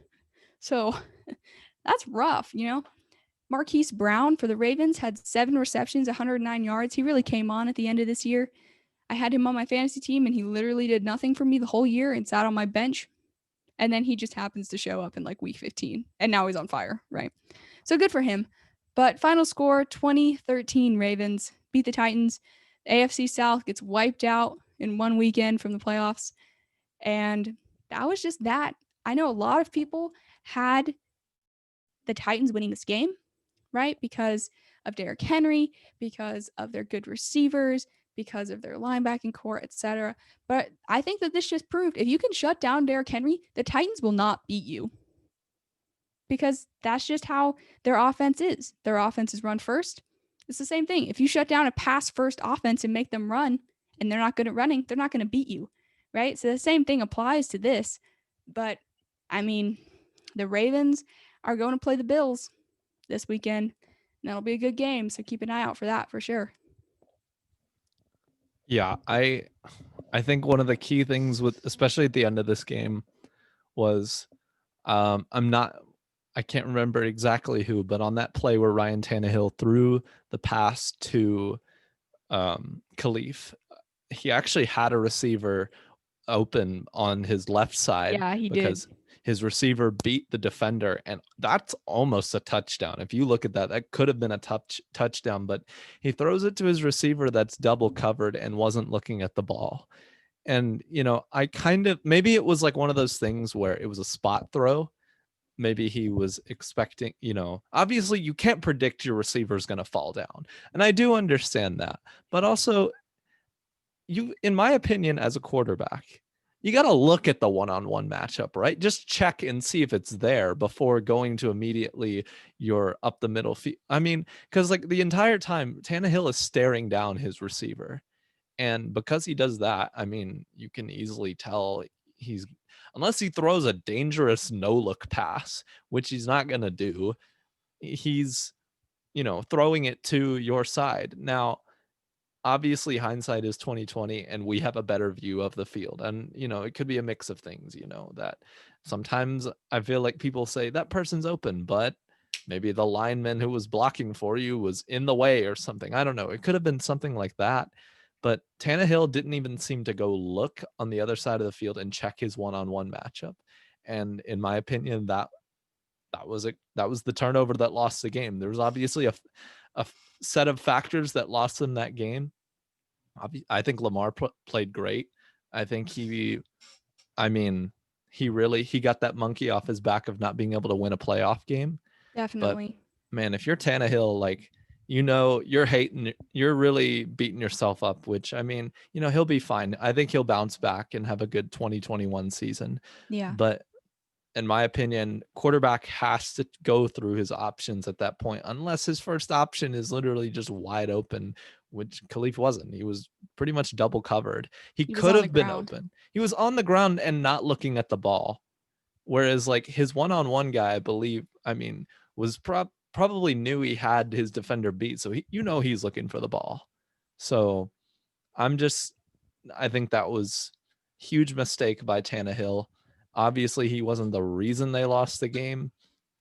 So that's rough, Marquise Brown for the Ravens had 7 receptions, 109 yards. He really came on at the end of this year. I had him on my fantasy team, and he literally did nothing for me the whole year and sat on my bench. And then he just happens to show up in like week 15, and now he's on fire, right? So good for him. But final score, 2013 Ravens beat the Titans. The AFC South gets wiped out in one weekend from the playoffs. And that was just that. I know a lot of people had the Titans winning this game, right? Because of Derrick Henry, because of their good receivers, because of their linebacking core, etc. But I think that this just proved if you can shut down Derrick Henry, the Titans will not beat you. Because that's just how their offense is. Their offense is run first. It's the same thing. If you shut down a pass first offense and make them run and they're not good at running, they're not going to beat you, right? So the same thing applies to this. But I mean, the Ravens are going to play the Bills this weekend. And that'll be a good game. So keep an eye out for that for sure. Yeah, I think one of the key things with, especially at the end of this game, was I can't remember exactly who, but on that play where Ryan Tannehill threw the pass to Khalif, he actually had a receiver open on his left side. Yeah, he because did. His receiver beat the defender, and that's almost a touchdown. If you look at that, that could have been a touchdown, but he throws it to his receiver that's double covered and wasn't looking at the ball. And, maybe it was like one of those things where it was a spot throw. Maybe he was expecting, obviously you can't predict your receiver is going to fall down. And I do understand that. But also, in my opinion, as a quarterback, you got to look at the one-on-one matchup, right? Just check and see if it's there before going to immediately your up the middle feet. I mean, because like the entire time, Tannehill is staring down his receiver. And because he does that, I mean, you can easily tell he's, unless he throws a dangerous no look pass, which he's not going to do, he's, throwing it to your side. Now, obviously hindsight is 2020 and we have a better view of the field, and it could be a mix of things, that sometimes I feel like people say that person's open, but maybe the lineman who was blocking for you was in the way or something. I don't know, it could have been something like that. But Tannehill didn't even seem to go look on the other side of the field and check his one-on-one matchup. And in my opinion, that was the turnover that lost the game. There was obviously a set of factors that lost them that game. I think Lamar played great. I think I mean, he got that monkey off his back of not being able to win a playoff game. But Definitely. man, if you're Tannehill, like, you're really beating yourself up, which, I mean, he'll be fine. I think he'll bounce back and have a good 2021 season. Yeah. But in my opinion, quarterback has to go through his options at that point, unless his first option is literally just wide open, which Khalif wasn't. He was pretty much double covered. He He was could on the have been ground. open. He was on the ground and not looking at the ball. Whereas, like, his one-on-one guy, I believe, I mean, was probably knew he had his defender beat. So he's looking for the ball. So I think that was huge mistake by Tannehill. Obviously, he wasn't the reason they lost the game.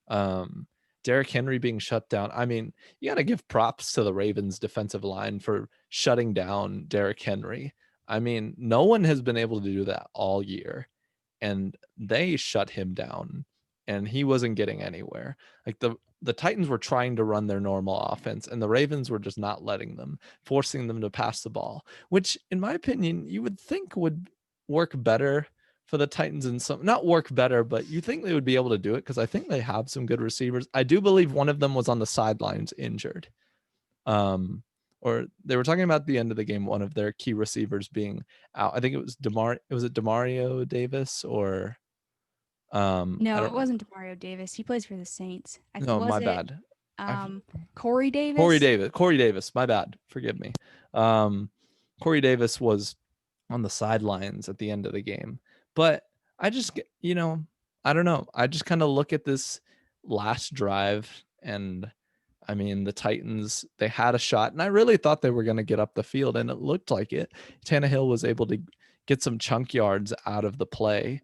Derrick Henry being shut down. I mean, you got to give props to the Ravens defensive line for shutting down Derrick Henry. I mean, no one has been able to do that all year, and they shut him down, and he wasn't getting anywhere. Like, the Titans were trying to run their normal offense, and the Ravens were just not letting them, forcing them to pass the ball, which, in my opinion, you would think would work better for the Titans, and some, not work better, but you think they would be able to do it because I think they have some good receivers. I do believe one of them was on the sidelines injured. Or they were talking about the end of the game, one of their key receivers being out. I think it was Demario Davis, or I No, it don't know. wasn't Demario Davis. He plays for the Saints. No, Was my it bad. I Corey Davis? Corey Davis, my bad. Forgive me. Corey Davis was on the sidelines at the end of the game. But I just, I don't know. I just kind of look at this last drive, and I mean, the Titans, they had a shot, and I really thought they were going to get up the field, and it looked like it. Tannehill was able to get some chunk yards out of the play,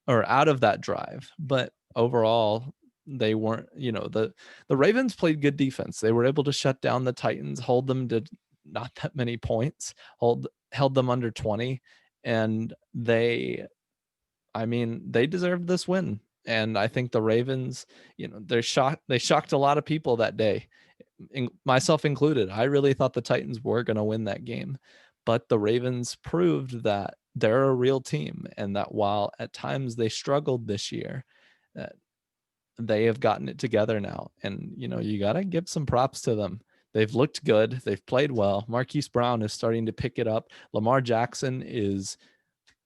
or out of that drive. But overall, they weren't, the Ravens played good defense. They were able to shut down the Titans, hold them to not that many points, held them under 20, and they deserved this win. And I think the Ravens, they shocked a lot of people that day, myself included. I really thought the Titans were going to win that game, but the Ravens proved that they're a real team, and that while at times they struggled this year, that they have gotten it together now. And you got to give some props to them. They've looked good. They've played well. Marquise Brown is starting to pick it up. Lamar Jackson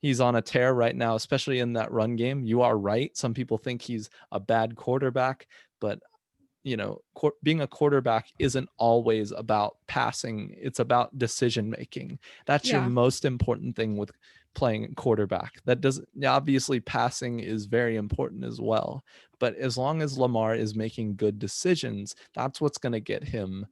he's on a tear right now, especially in that run game. You are right. Some people think he's a bad quarterback, but being a quarterback isn't always about passing. It's about decision making. That's your Yeah. most important thing with playing quarterback. That doesn't, obviously passing is very important as well, but as long as Lamar is making good decisions, that's what's going to get him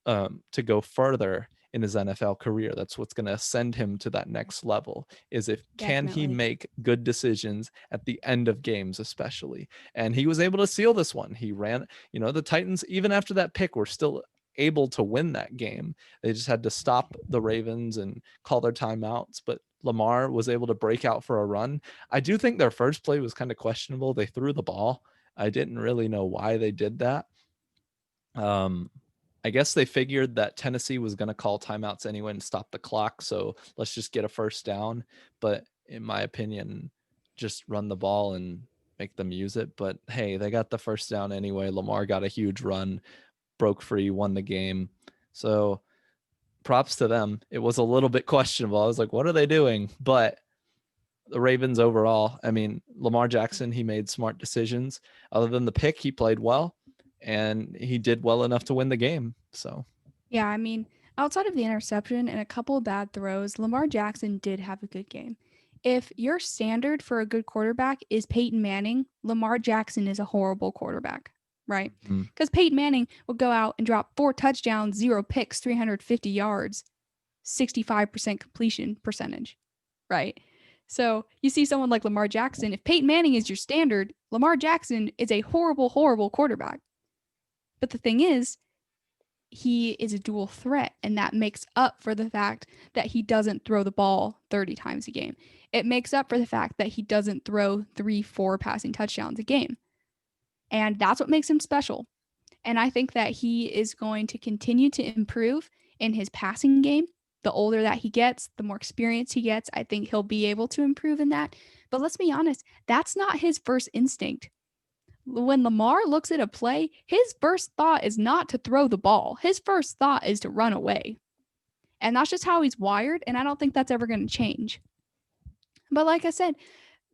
to go further in his NFL career. That's what's going to send him to that next level, is if can he Definitely. make good decisions at the end of games, especially. And he was able to seal this one. He ran, the Titans, even after that pick, were still able to win that game. They just had to stop the Ravens and call their timeouts, but Lamar was able to break out for a run. I do think their first play was kind of questionable. They threw the ball. I didn't really know why they did that. I guess they figured that Tennessee was going to call timeouts anyway and stop the clock. So let's just get a first down. But in my opinion, just run the ball and make them use it. But hey, they got the first down anyway. Lamar got a huge run, broke free, won the game. So props to them. It was a little bit questionable. I was like, what are they doing? But the Ravens overall, I mean, Lamar Jackson, he made smart decisions. Other than the pick, he played well, and he did well enough to win the game. So Yeah, I mean, outside of the interception and a couple of bad throws, Lamar Jackson did have a good game. If your standard for a good quarterback is Peyton Manning, Lamar Jackson is a horrible quarterback, right? Mhm. Because Peyton Manning will go out and drop 4 touchdowns, 0 picks, 350 yards, 65% completion percentage, right? So you see someone like Lamar Jackson. If Peyton Manning is your standard, Lamar Jackson is a horrible, horrible quarterback. But the thing is, he is a dual threat, and that makes up for the fact that he doesn't throw the ball 30 times a game. It makes up for the fact that he doesn't throw 3, 4 passing touchdowns a game. And that's what makes him special. And I think that he is going to continue to improve in his passing game. The older that he gets, the more experience he gets, I think he'll be able to improve in that. But let's be honest, that's not his first instinct. When Lamar looks at a play, his first thought is not to throw the ball. His first thought is to run away. And that's just how he's wired. And I don't think that's ever going to change. But like I said,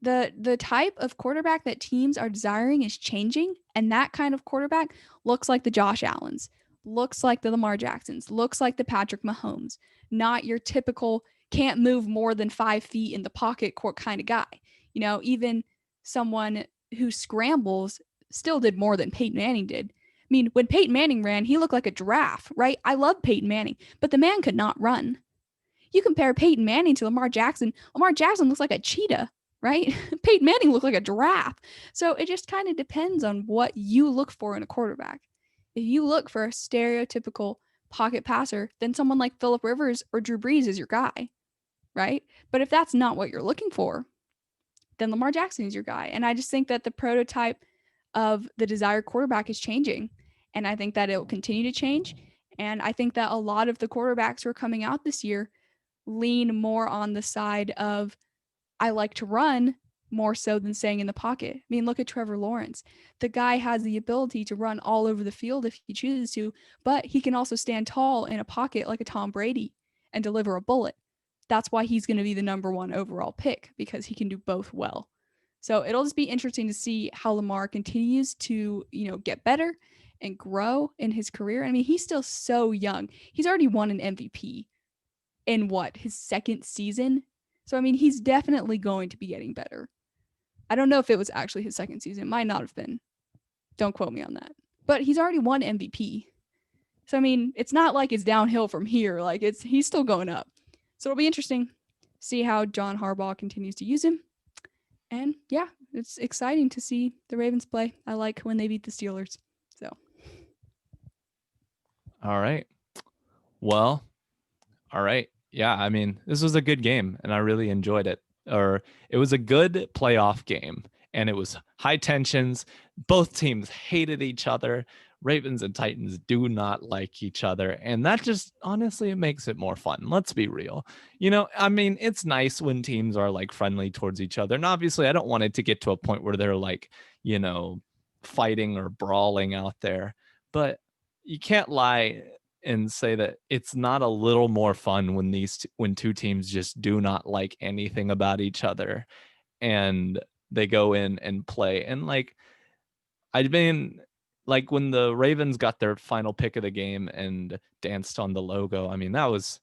the type of quarterback that teams are desiring is changing, and that kind of quarterback looks like the Josh Allens, looks like the Lamar Jacksons, looks like the Patrick Mahomes, not your typical can't move more than 5 feet in the pocket court kind of guy. Even someone who scrambles still did more than Peyton Manning did. I mean, when Peyton Manning ran, he looked like a giraffe, right? I love Peyton Manning, but the man could not run. You compare Peyton Manning to Lamar Jackson looks like a cheetah, right? Peyton Manning looked like a giraffe. So it just kind of depends on what you look for in a quarterback. If you look for a stereotypical pocket passer, then someone like Philip Rivers or Drew Brees is your guy, right? But if that's not what you're looking for, then Lamar Jackson is your guy. And I just think that the prototype of the desired quarterback is changing. And I think that it will continue to change. And I think that a lot of the quarterbacks who are coming out this year lean more on the side of I like to run more so than staying in the pocket. I mean, look at Trevor Lawrence. The guy has the ability to run all over the field if he chooses to, but he can also stand tall in a pocket like a Tom Brady and deliver a bullet. That's why he's going to be the number 1 overall pick, because he can do both well. So it'll just be interesting to see how Lamar continues to, get better and grow in his career. I mean, he's still so young. He's already won an MVP in his second season. So I mean, he's definitely going to be getting better. I don't know if it was actually his second season. It might not have been. Don't quote me on that. But he's already won MVP. So I mean, it's not like it's downhill from here. Like he's still going up. So it'll be interesting to see how John Harbaugh continues to use him. And yeah, it's exciting to see the Ravens play. I like when they beat the Steelers. So All right. Well, all right. Yeah, I mean, this was a good game and I really enjoyed it. Or it was a good playoff game and it was high tensions. Both teams hated each other. Ravens and Titans do not like each other. And that just honestly it makes it more fun. Let's be real. I mean, it's nice when teams are like friendly towards each other. And obviously, I don't want it to get to a point where they're like, fighting or brawling out there. But you can't lie and say that it's not a little more fun when two teams just do not like anything about each other and they go in and play. And like I've been like when the Ravens got their final pick of the game and danced on the logo, I mean that was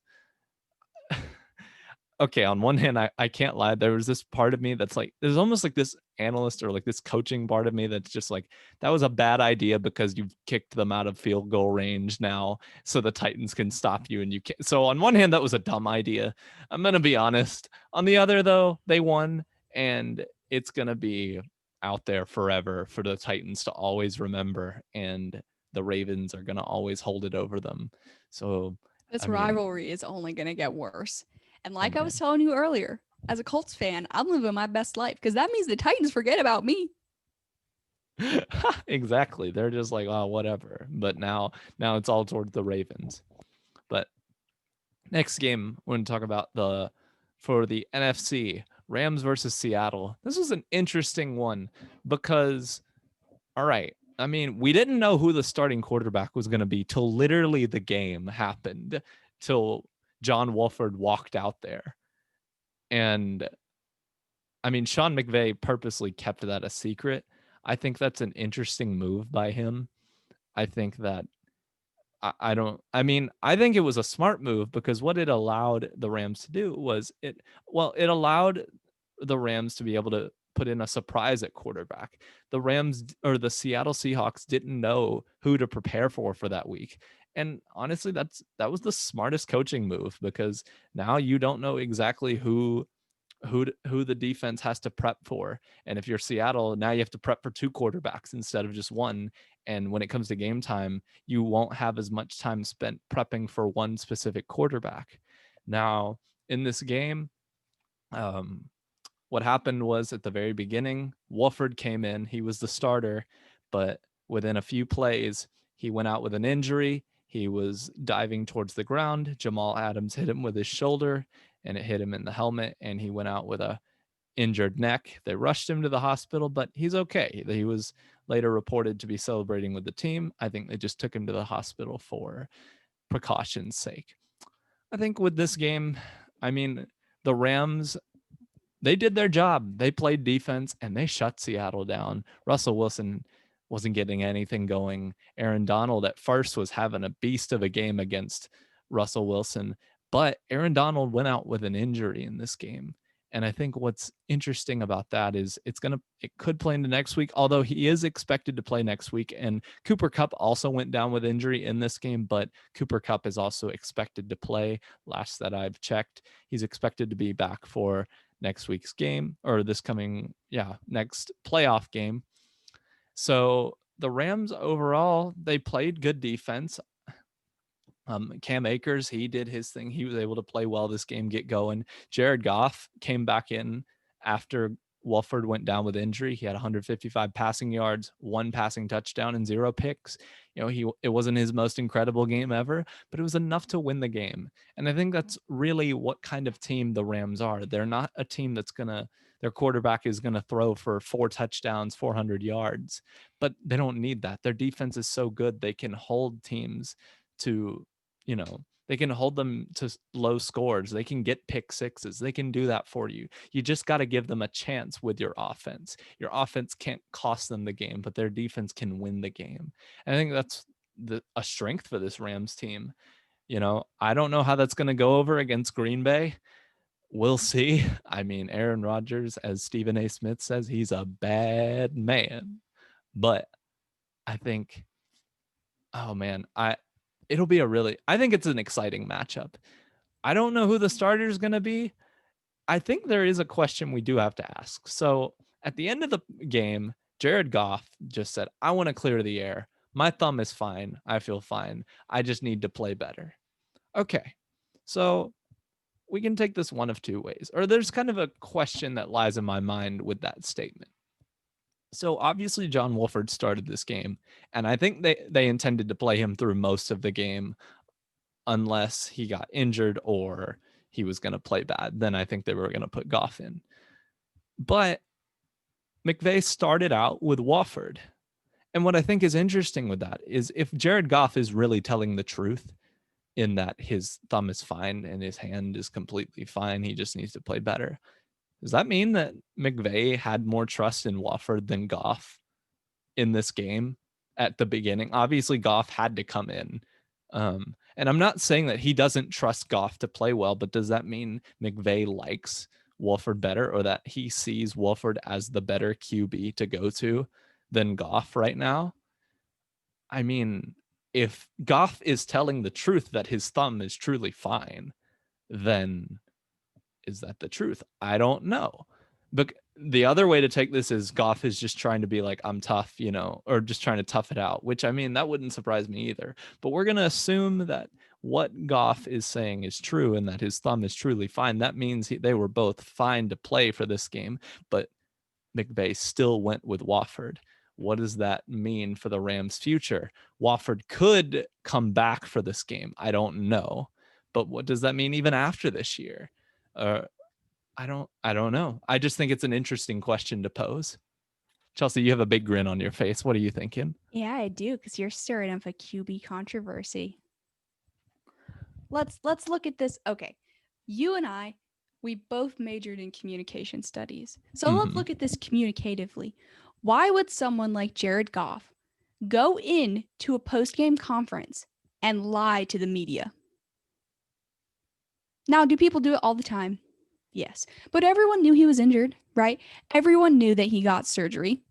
okay, on one hand, I can't lie. There was this part of me that's like, there's almost like this analyst or like this coaching part of me that's just like, that was a bad idea because you've kicked them out of field goal range now, so the Titans can stop you and you can't. So on one hand, that was a dumb idea. I'm gonna be honest. On the other, though, they won, and it's gonna be out there forever for the Titans to always remember, and the Ravens are gonna always hold it over them. So this I mean, rivalry is only going to get worse. And oh like I was man. telling you earlier, as a Colts fan, I'm living my best life because that means the Titans forget about me. Exactly. They're just like, oh, whatever. But now it's all towards the Ravens. But next game, we're going to talk about for the NFC, Rams versus Seattle. This was an interesting one because, all right, I mean, we didn't know who the starting quarterback was going to be till literally the game happened, till John Wolford walked out there. And I mean, Sean McVay purposely kept that a secret. I think that's an interesting move by him. I think that I don't. I mean, I think it was a smart move because what it allowed the Rams to do was it allowed the Rams to be able to put in a surprise at quarterback. The Rams or the Seattle Seahawks didn't know who to prepare for that week. And honestly, that was the smartest coaching move because now you don't know exactly who the defense has to prep for. And if you're Seattle, now you have to prep for two quarterbacks instead of just one. And when it comes to game time, you won't have as much time spent prepping for one specific quarterback. Now, in this game, um, what happened was at the very beginning, Wolford came in. He was the starter, but within a few plays, he went out with an injury. He was diving towards the ground. Jamal Adams hit him with his shoulder, and it hit him in the helmet, and he went out with a injured neck. They rushed him to the hospital, but he's okay. He was later reported to be celebrating with the team. I think they just took him to the hospital for precaution's sake. I think with this game, I mean, the Rams, they did their job. They played defense and they shut Seattle down. Russell Wilson wasn't getting anything going. Aaron Donald at first was having a beast of a game against Russell Wilson, but Aaron Donald went out with an injury in this game. And I think what's interesting about that is it could play into next week, although he is expected to play next week. And Cooper Kupp also went down with injury in this game, but Cooper Kupp is also expected to play. Last that I've checked, he's expected to be back for next week's game or next playoff game. So the Rams overall, they played good defense. Cam Akers, he did his thing. He was able to play well this game, get going. Jared Goff came back in after Wolford went down with injury. He had 155 passing yards, 1 passing touchdown, and 0 picks. It wasn't his most incredible game ever, but it was enough to win the game. And I think that's really what kind of team the Rams are. They're not a team their quarterback is going to throw for 4 touchdowns, 400 yards, but they don't need that. Their defense is so good. They can hold teams to, they can hold them to low scores. They can get pick sixes. They can do that for you. You just got to give them a chance with your offense. Your offense can't cost them the game, but their defense can win the game. And I think that's a strength for this Rams team. I don't know how that's going to go over against Green Bay. We'll see. I mean, Aaron Rodgers, as Stephen A. Smith says, he's a bad man. But I think, oh man, I think it's an exciting matchup. I don't know who the starter is going to be. I think there is a question we do have to ask. So at the end of the game, Jared Goff just said, I want to clear the air. My thumb is fine. I feel fine. I just need to play better. Okay. So we can take this one of two ways, or there's kind of a question that lies in my mind with that statement. So obviously John Wolford started this game, and I think they intended to play him through most of the game unless he got injured or he was going to play bad. Then I think they were going to put Goff in. But McVay started out with Wolford. And what I think is interesting with that is if Jared Goff is really telling the truth in that his thumb is fine and his hand is completely fine, he just needs to play better. Does that mean that McVay had more trust in Wolford than Goff in this game at the beginning? Obviously, Goff had to come in. And I'm not saying that he doesn't trust Goff to play well, but does that mean McVay likes Wolford better, or that he sees Wolford as the better QB to go to than Goff right now? I mean, if Goff is telling the truth that his thumb is truly fine, then is that the truth? I don't know. But the other way to take this is Goff is just trying to be like, I'm tough, or just trying to tough it out, which I mean, that wouldn't surprise me either. But we're going to assume that what Goff is saying is true and that his thumb is truly fine. That means they were both fine to play for this game, but McVay still went with Wolford. What does that mean for the Rams' future? Wolford could come back for this game. I don't know. But what does that mean even after this year? I don't know. I just think it's an interesting question to pose. Chelsea, you have a big grin on your face. What are you thinking? Yeah, I do, because you're stirring up a QB controversy. Let's look at this. Okay. You and I, we both majored in communication studies. So let's look at this communicatively. Why would someone like Jared Goff go in to a post-game conference and lie to the media. Now, do people do it all the time? Yes. But everyone knew he was injured, right? Everyone knew that he got surgery.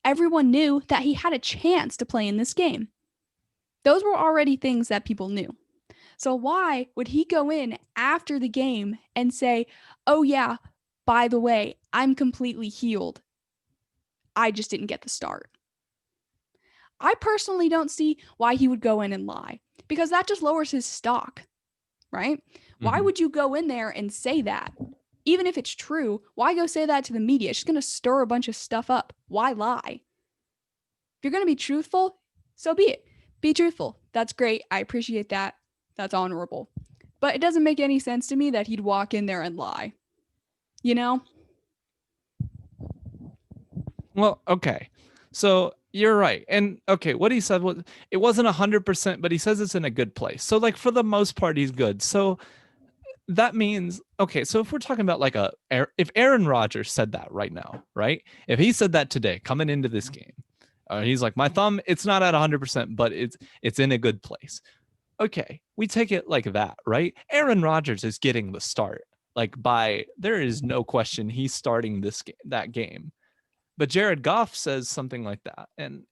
Everyone knew that he had a chance to play in this game. Those were already things that people knew. So why would he go in after the game and say, "Oh yeah, by the way, I'm completely healed. I just didn't get the start." I personally don't see why he would go in and lie, because that just lowers his stock, right? Why Mm-hmm. would you go in there and say that? Even if it's true, why go say that to the media? It's just going to stir a bunch of stuff up. Why lie? If you're going to be truthful, so be it. Be truthful. That's great. I appreciate that. That's honorable. But it doesn't make any sense to me that he'd walk in there and lie. You know? Well, okay. So you're right. And okay, what he said was it wasn't 100%, but he says it's in a good place. So like for the most part, he's good. So that means okay. So if we're talking about like if Aaron Rodgers said that right now, right? If he said that today coming into this game, he's like my thumb, it's not at 100%, but it's in a good place. Okay, we take it like that, right? Aaron Rodgers is getting the start. Like there is no question he's starting that game. But Jared Goff says something like that. And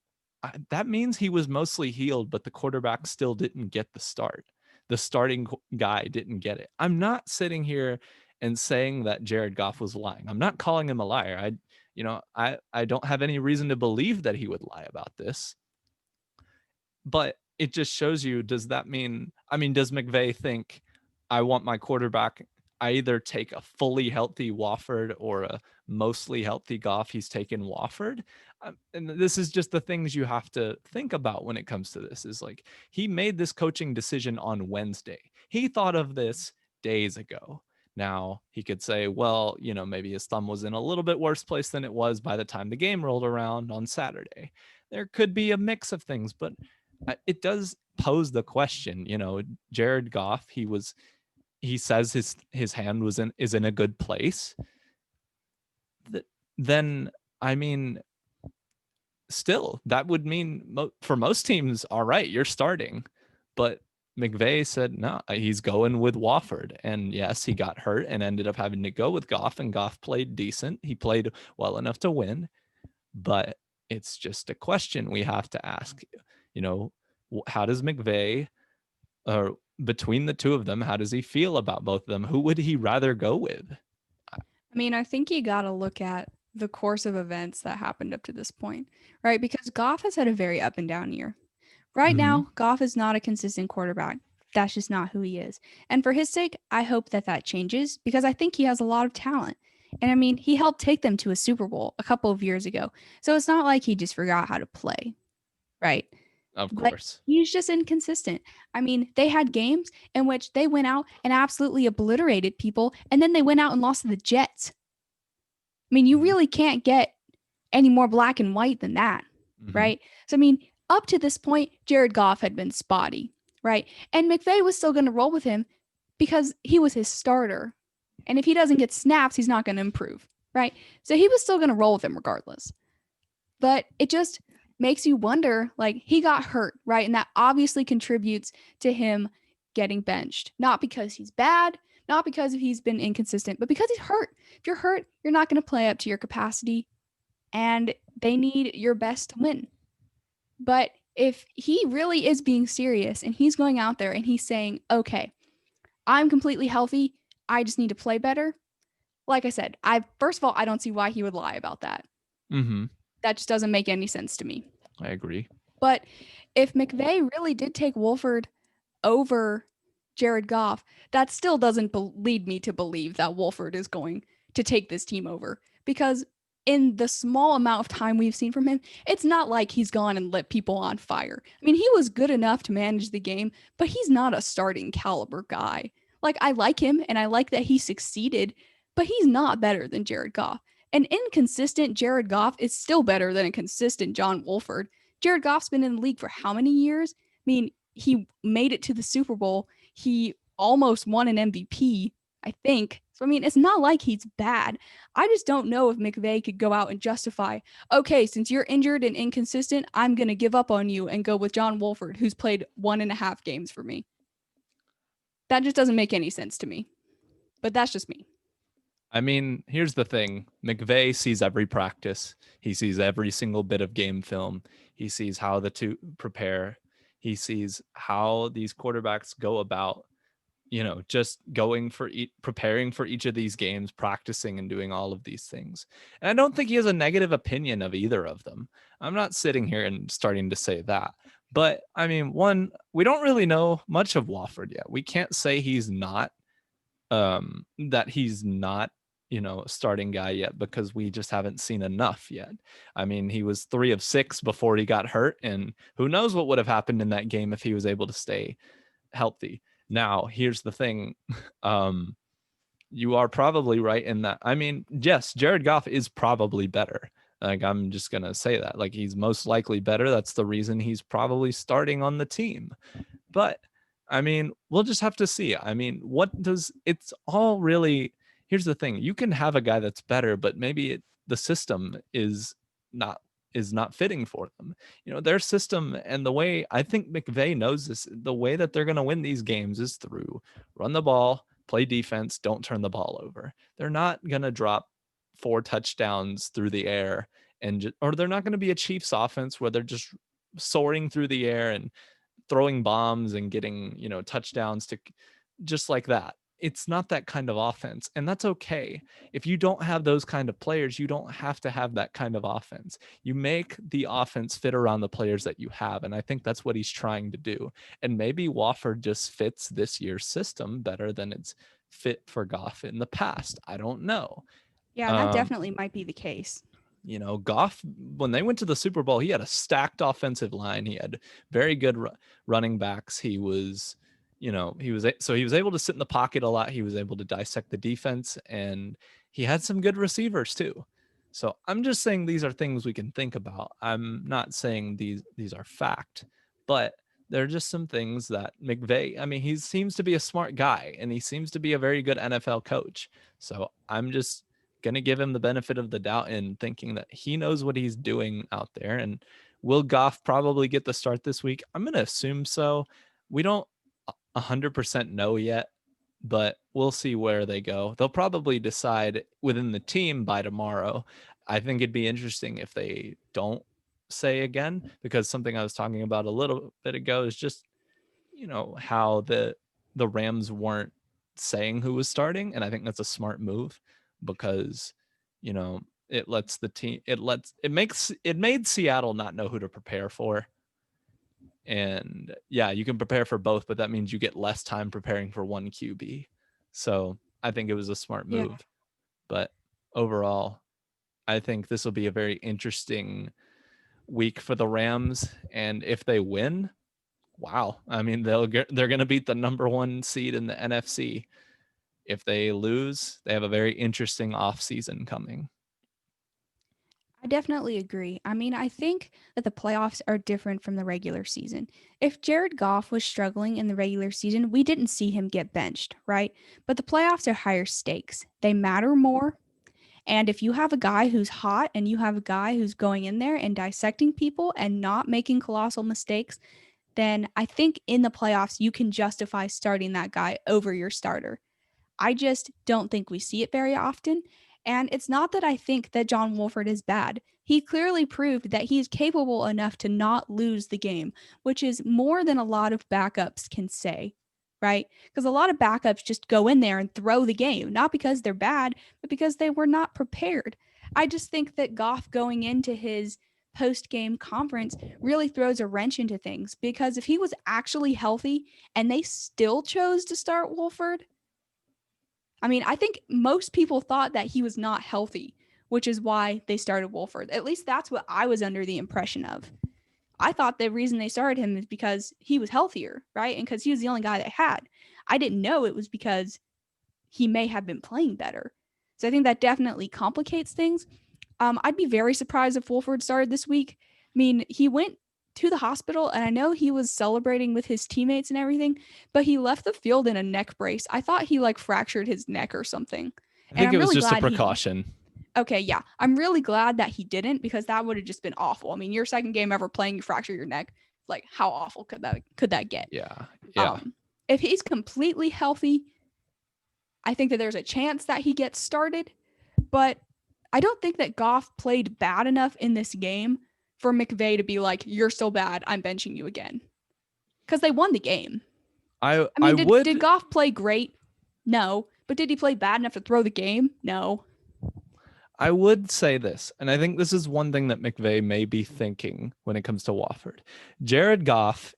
that means he was mostly healed, but the quarterback still didn't get the start. The starting guy didn't get it. I'm not sitting here and saying that Jared Goff was lying. I'm not calling him a liar. I don't have any reason to believe that he would lie about this. But it just shows you, does that mean, does McVay think I want my quarterback, I either take a fully healthy Wofford or a mostly healthy Goff, he's taken Wofford? And this is just the things you have to think about when it comes to this, is like, he made this coaching decision on Wednesday. He thought of this days ago. Now he could say, well, maybe his thumb was in a little bit worse place than it was by the time the game rolled around on Saturday. There could be a mix of things, but it does pose the question, Jared Goff, he says his hand is in a good place. Then still that would mean for most teams, all right, you're starting. But McVay said no, he's going with Wofford. And yes, he got hurt and ended up having to go with Goff, and Goff played decent. He played well enough to win. But it's just a question we have to ask. How does McVay, or between the two of them, how does he feel about both of them? Who would he rather go with? I think you got to look at the course of events that happened up to this point, right? Because Goff has had a very up and down year. Right now, Goff is not a consistent quarterback. That's just not who he is. And for his sake, I hope that changes, because I think he has a lot of talent. And he helped take them to a Super Bowl a couple of years ago. So it's not like he just forgot how to play, right? Of But course. he's just inconsistent. They had games in which they went out and absolutely obliterated people, and then they went out and lost to the Jets. You really can't get any more black and white than that, right? So, up to this point, Jared Goff had been spotty, right? And McVay was still going to roll with him because he was his starter. And if he doesn't get snaps, he's not going to improve, right? So he was still going to roll with him regardless. But it just makes you wonder, like, he got hurt, right? And that obviously contributes to him getting benched. Not because he's bad, not because he's been inconsistent, but because he's hurt. If you're hurt, you're not going to play up to your capacity, and they need your best to win. But if he really is being serious and he's going out there and he's saying, okay, I'm completely healthy, I just need to play better. Like I said, first of all, I don't see why he would lie about that. That just doesn't make any sense to me. I agree. But if McVay really did take Wolford over Jared Goff, that still doesn't lead me to believe that Wolford is going to take this team over, because in the small amount of time we've seen from him, it's not like he's gone and lit people on fire. He was good enough to manage the game, but he's not a starting caliber guy. Like, I like him and I like that he succeeded, but he's not better than Jared Goff. An inconsistent Jared Goff is still better than a consistent John Wolford. Jared Goff's been in the league for how many years? He made it to the Super Bowl. He almost won an MVP, I think. So, I mean, it's not like he's bad. I just don't know if McVay could go out and justify, okay, since you're injured and inconsistent, I'm going to give up on you and go with John Wolford, who's played 1.5 games for me. That just doesn't make any sense to me. But that's just me. I mean, here's the thing. McVay sees every practice. He sees every single bit of game film. He sees how the two prepare. He sees how these quarterbacks go about, just going for preparing for each of these games, practicing and doing all of these things. And I don't think he has a negative opinion of either of them. I'm not sitting here and starting to say that. But I mean, one, we don't really know much of Wofford yet. We can't say he's not that he's not a starting guy yet because we just haven't seen enough yet. I mean, he was 3 of 6 before he got hurt, and who knows what would have happened in that game if he was able to stay healthy. Now, here's the thing. You are probably right in that. I mean, yes, Jared Goff is probably better. Like, I'm just going to say that. Like, he's most likely better. That's the reason he's probably starting on the team. But I mean, we'll just have to see. I mean, it's all really, here's the thing. You can have a guy that's better, but maybe the system is not fitting for them. Their system, and the way I think McVay knows this, the way that they're going to win these games is through run the ball, play defense, don't turn the ball over. They're not going to drop 4 touchdowns through the air or they're not going to be a Chiefs offense where they're just soaring through the air and throwing bombs and getting, touchdowns to just like that. It's not that kind of offense. And that's okay. If you don't have those kind of players, you don't have to have that kind of offense. You make the offense fit around the players that you have. And I think that's what he's trying to do. And maybe Wofford just fits this year's system better than it's fit for Goff in the past. I don't know. Yeah, that definitely might be the case. Goff, when they went to the Super Bowl, he had a stacked offensive line. He had very good running backs. He was able to sit in the pocket a lot. He was able to dissect the defense, and he had some good receivers too. So I'm just saying these are things we can think about. I'm not saying these are fact, but they're just some things that McVay, I mean, he seems to be a smart guy, and he seems to be a very good NFL coach. So I'm just going to give him the benefit of the doubt in thinking that he knows what he's doing out there. And will Goff probably get the start this week? I'm going to assume so. We don't 100% know yet, but we'll see where they go. They'll probably decide within the team by tomorrow. I think it'd be interesting if they don't say again, because something I was talking about a little bit ago is just, how the Rams weren't saying who was starting. And I think that's a smart move because, it lets the team, it made Seattle not know who to prepare for. And yeah, you can prepare for both, but that means you get less time preparing for one QB. So I think it was a smart move. Yeah. But overall, I think this will be a very interesting week for the Rams. And if they win, wow. I mean, they're going to beat the number 1 seed in the NFC. If they lose, they have a very interesting offseason coming. I definitely agree. I mean, I think that the playoffs are different from the regular season. If Jared Goff was struggling in the regular season, we didn't see him get benched, right? But the playoffs are higher stakes. They matter more. And if you have a guy who's hot and you have a guy who's going in there and dissecting people and not making colossal mistakes, then I think in the playoffs, you can justify starting that guy over your starter. I just don't think we see it very often. And it's not that I think that John Wolford is bad. He clearly proved that he's capable enough to not lose the game, which is more than a lot of backups can say, right? Because a lot of backups just go in there and throw the game, not because they're bad, but because they were not prepared. I just think that Goff going into his post-game conference really throws a wrench into things because if he was actually healthy and they still chose to start Wolford, I mean, I think most people thought that he was not healthy, which is why they started Wolford. At least that's what I was under the impression of. I thought the reason they started him is because he was healthier, right? And because he was the only guy they had. I didn't know it was because he may have been playing better. So I think that definitely complicates things. I'd be very surprised if Wolford started this week. I mean, he went to the hospital, and I know he was celebrating with his teammates and everything, but he left the field in a neck brace. I thought he like fractured his neck or something. I And think I'm it was really just a glad precaution. okay, yeah. I'm really glad that he didn't, because that would have just been awful. I mean, your second game ever playing, you fracture your neck. Like, how awful could that get? Yeah. Yeah. Um, if he's completely healthy, I think that there's a chance that he gets started, but I don't think that Goff played bad enough in this game for McVay to be like, "You're so bad, I'm benching you again," because they won the game. I I I mean, did would Goff play great? No, but did he play bad enough to throw the game? No. I would say this, and I think this is one thing that McVay may be thinking when it comes to Wofford. Jared Goff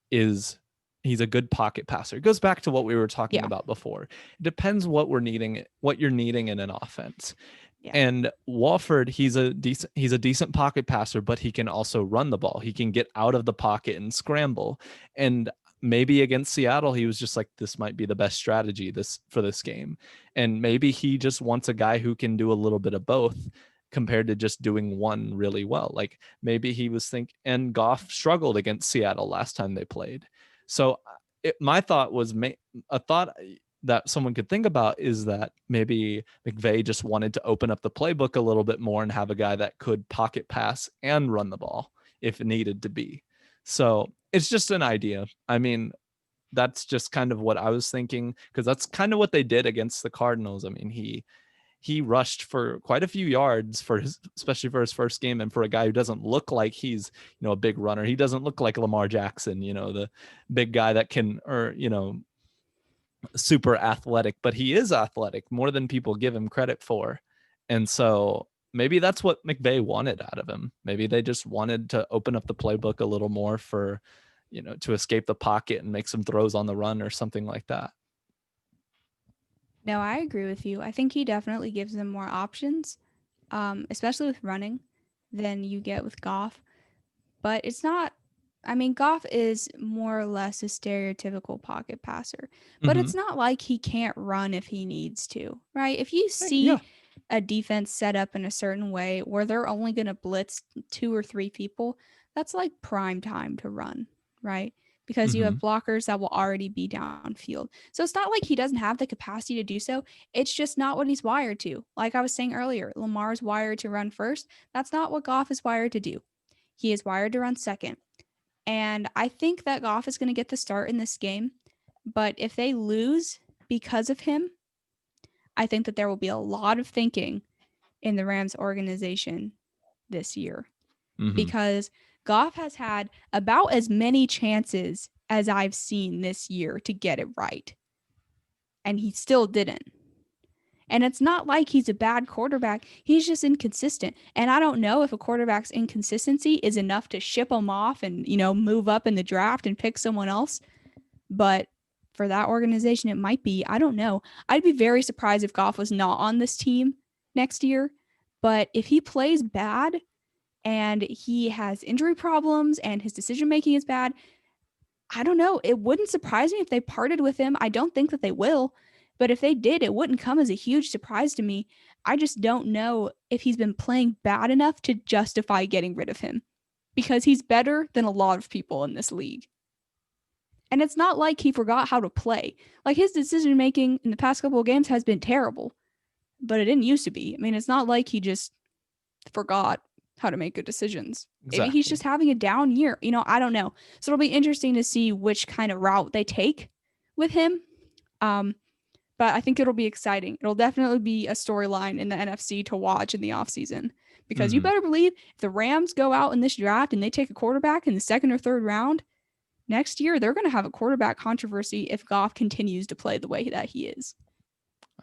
he's a good pocket passer. It goes back to what we were talking Yeah. about before. It depends what you're needing in an offense. Yeah. And Wofford, he's a decent pocket passer, but he can also run the ball. He can get out of the pocket and scramble. And maybe against Seattle, he was just like, this might be the best strategy for this game. And maybe he just wants a guy who can do a little bit of both compared to just doing one really well. Like maybe he was and Goff struggled against Seattle last time they played. So my thought was a thought that someone could think about is that maybe McVay just wanted to open up the playbook a little bit more and have a guy that could pocket pass and run the ball if it needed to be. So it's just an idea. I mean, that's just kind of what I was thinking, because that's kind of what they did against the Cardinals. I mean, he rushed for quite a few yards especially for his first game, and for a guy who doesn't look like he's a big runner. He doesn't look like Lamar Jackson, the big guy that can, or super athletic, but he is athletic more than people give him credit for. And so maybe that's what McVay wanted out of him. Maybe they just wanted to open up the playbook a little more for, to escape the pocket and make some throws on the run or something like that. No, I agree with you. I think he definitely gives them more options, especially with running, than you get with Goff. But it's not, I mean, Goff is more or less a stereotypical pocket passer, but Mm-hmm. it's not like he can't run if he needs to, right? If you see a defense set up in a certain way where they're only going to blitz 2 or 3 people, that's like prime time to run, right? Because you have Mm-hmm. blockers that will already be downfield. So it's not like he doesn't have the capacity to do so. It's just not what he's wired to. Like I was saying earlier, Lamar's wired to run first. That's not what Goff is wired to do. He is wired to run second. And I think that Goff is going to get the start in this game. But if they lose because of him, I think that there will be a lot of thinking in the Rams organization this year. Mm-hmm. Because Goff has had about as many chances as I've seen this year to get it right. And he still didn't. And it's not like he's a bad quarterback. He's just inconsistent. And I don't know if a quarterback's inconsistency is enough to ship him off and, move up in the draft and pick someone else. But for that organization, it might be. I don't know. I'd be very surprised if Goff was not on this team next year. But if he plays bad and he has injury problems and his decision making is bad, I don't know. It wouldn't surprise me if they parted with him. I don't think that they will. But if they did, it wouldn't come as a huge surprise to me. I just don't know if he's been playing bad enough to justify getting rid of him, because he's better than a lot of people in this league. And it's not like he forgot how to play. Like, his decision making in the past couple of games has been terrible, but it didn't used to be. I mean, it's not like he just forgot how to make good decisions. Exactly. Maybe he's just having a down year. I don't know. So it'll be interesting to see which kind of route they take with him. But I think it'll be exciting. It'll definitely be a storyline in the NFC to watch in the offseason, because you better believe if the Rams go out in this draft and they take a quarterback in the second or third round, next year they're going to have a quarterback controversy if Goff continues to play the way that he is.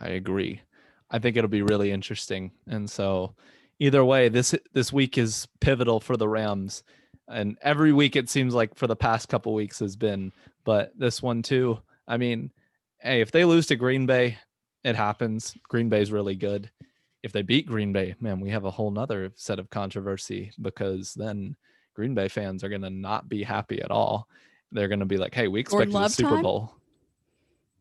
I agree. I think it'll be really interesting. And so either way, this week is pivotal for the Rams. And every week it seems like for the past couple weeks has been, but this one too. I mean, hey, if they lose to Green Bay, it happens. Green Bay's really good. If they beat Green Bay, man, we have a whole nother set of controversy, because then Green Bay fans are going to not be happy at all. They're going to be like, hey, we expected a Super Bowl.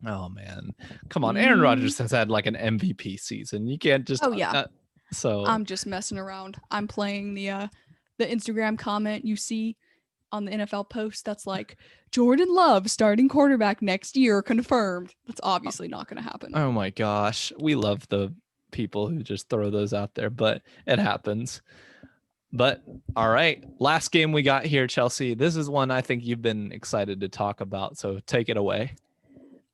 Oh, man. Come on. Aaron Rodgers has had like an MVP season. You can't just... Oh, yeah. So I'm just messing around. I'm playing the Instagram comment you see on the NFL post that's like, Jordan Love starting quarterback next year confirmed. That's obviously not going to happen. Oh my gosh. We love the people who just throw those out there, but it happens. But all right, last game we got here, Chelsea. This is one I think you've been excited to talk about, so take it away.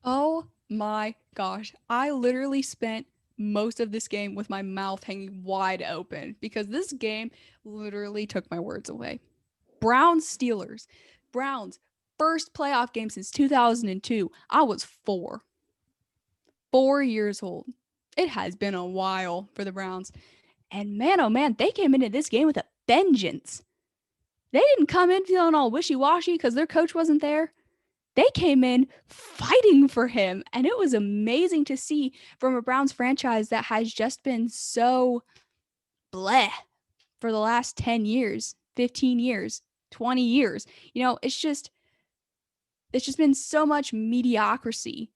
Oh my gosh. I literally spent most of this game with my mouth hanging wide open because this game literally took my words away. Browns Steelers. Browns first playoff game since 2002. I was 4. 4 years old. It has been a while for the Browns. And man, oh man, they came into this game with a vengeance. They didn't come in feeling all wishy-washy because their coach wasn't there. They came in fighting for him. And it was amazing to see from a Browns franchise that has just been so bleh for the last 10 years, 15 years, 20 years. It's just been so much mediocrity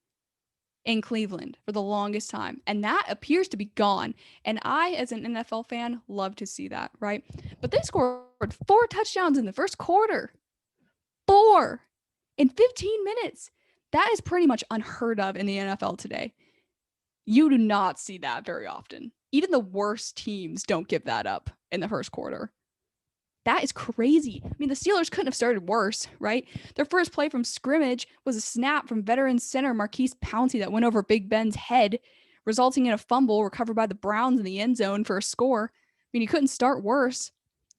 in Cleveland for the longest time. And that appears to be gone. And I, as an NFL fan, love to see that, right? But they scored 4 touchdowns in the first quarter. 4 in 15 minutes. That is pretty much unheard of in the NFL today. You do not see that very often. Even the worst teams don't give that up in the first quarter. That is crazy. I mean, the Steelers couldn't have started worse, right? Their first play from scrimmage was a snap from veteran center Maurkice Pouncey that went over Big Ben's head, resulting in a fumble recovered by the Browns in the end zone for a score. I mean, you couldn't start worse.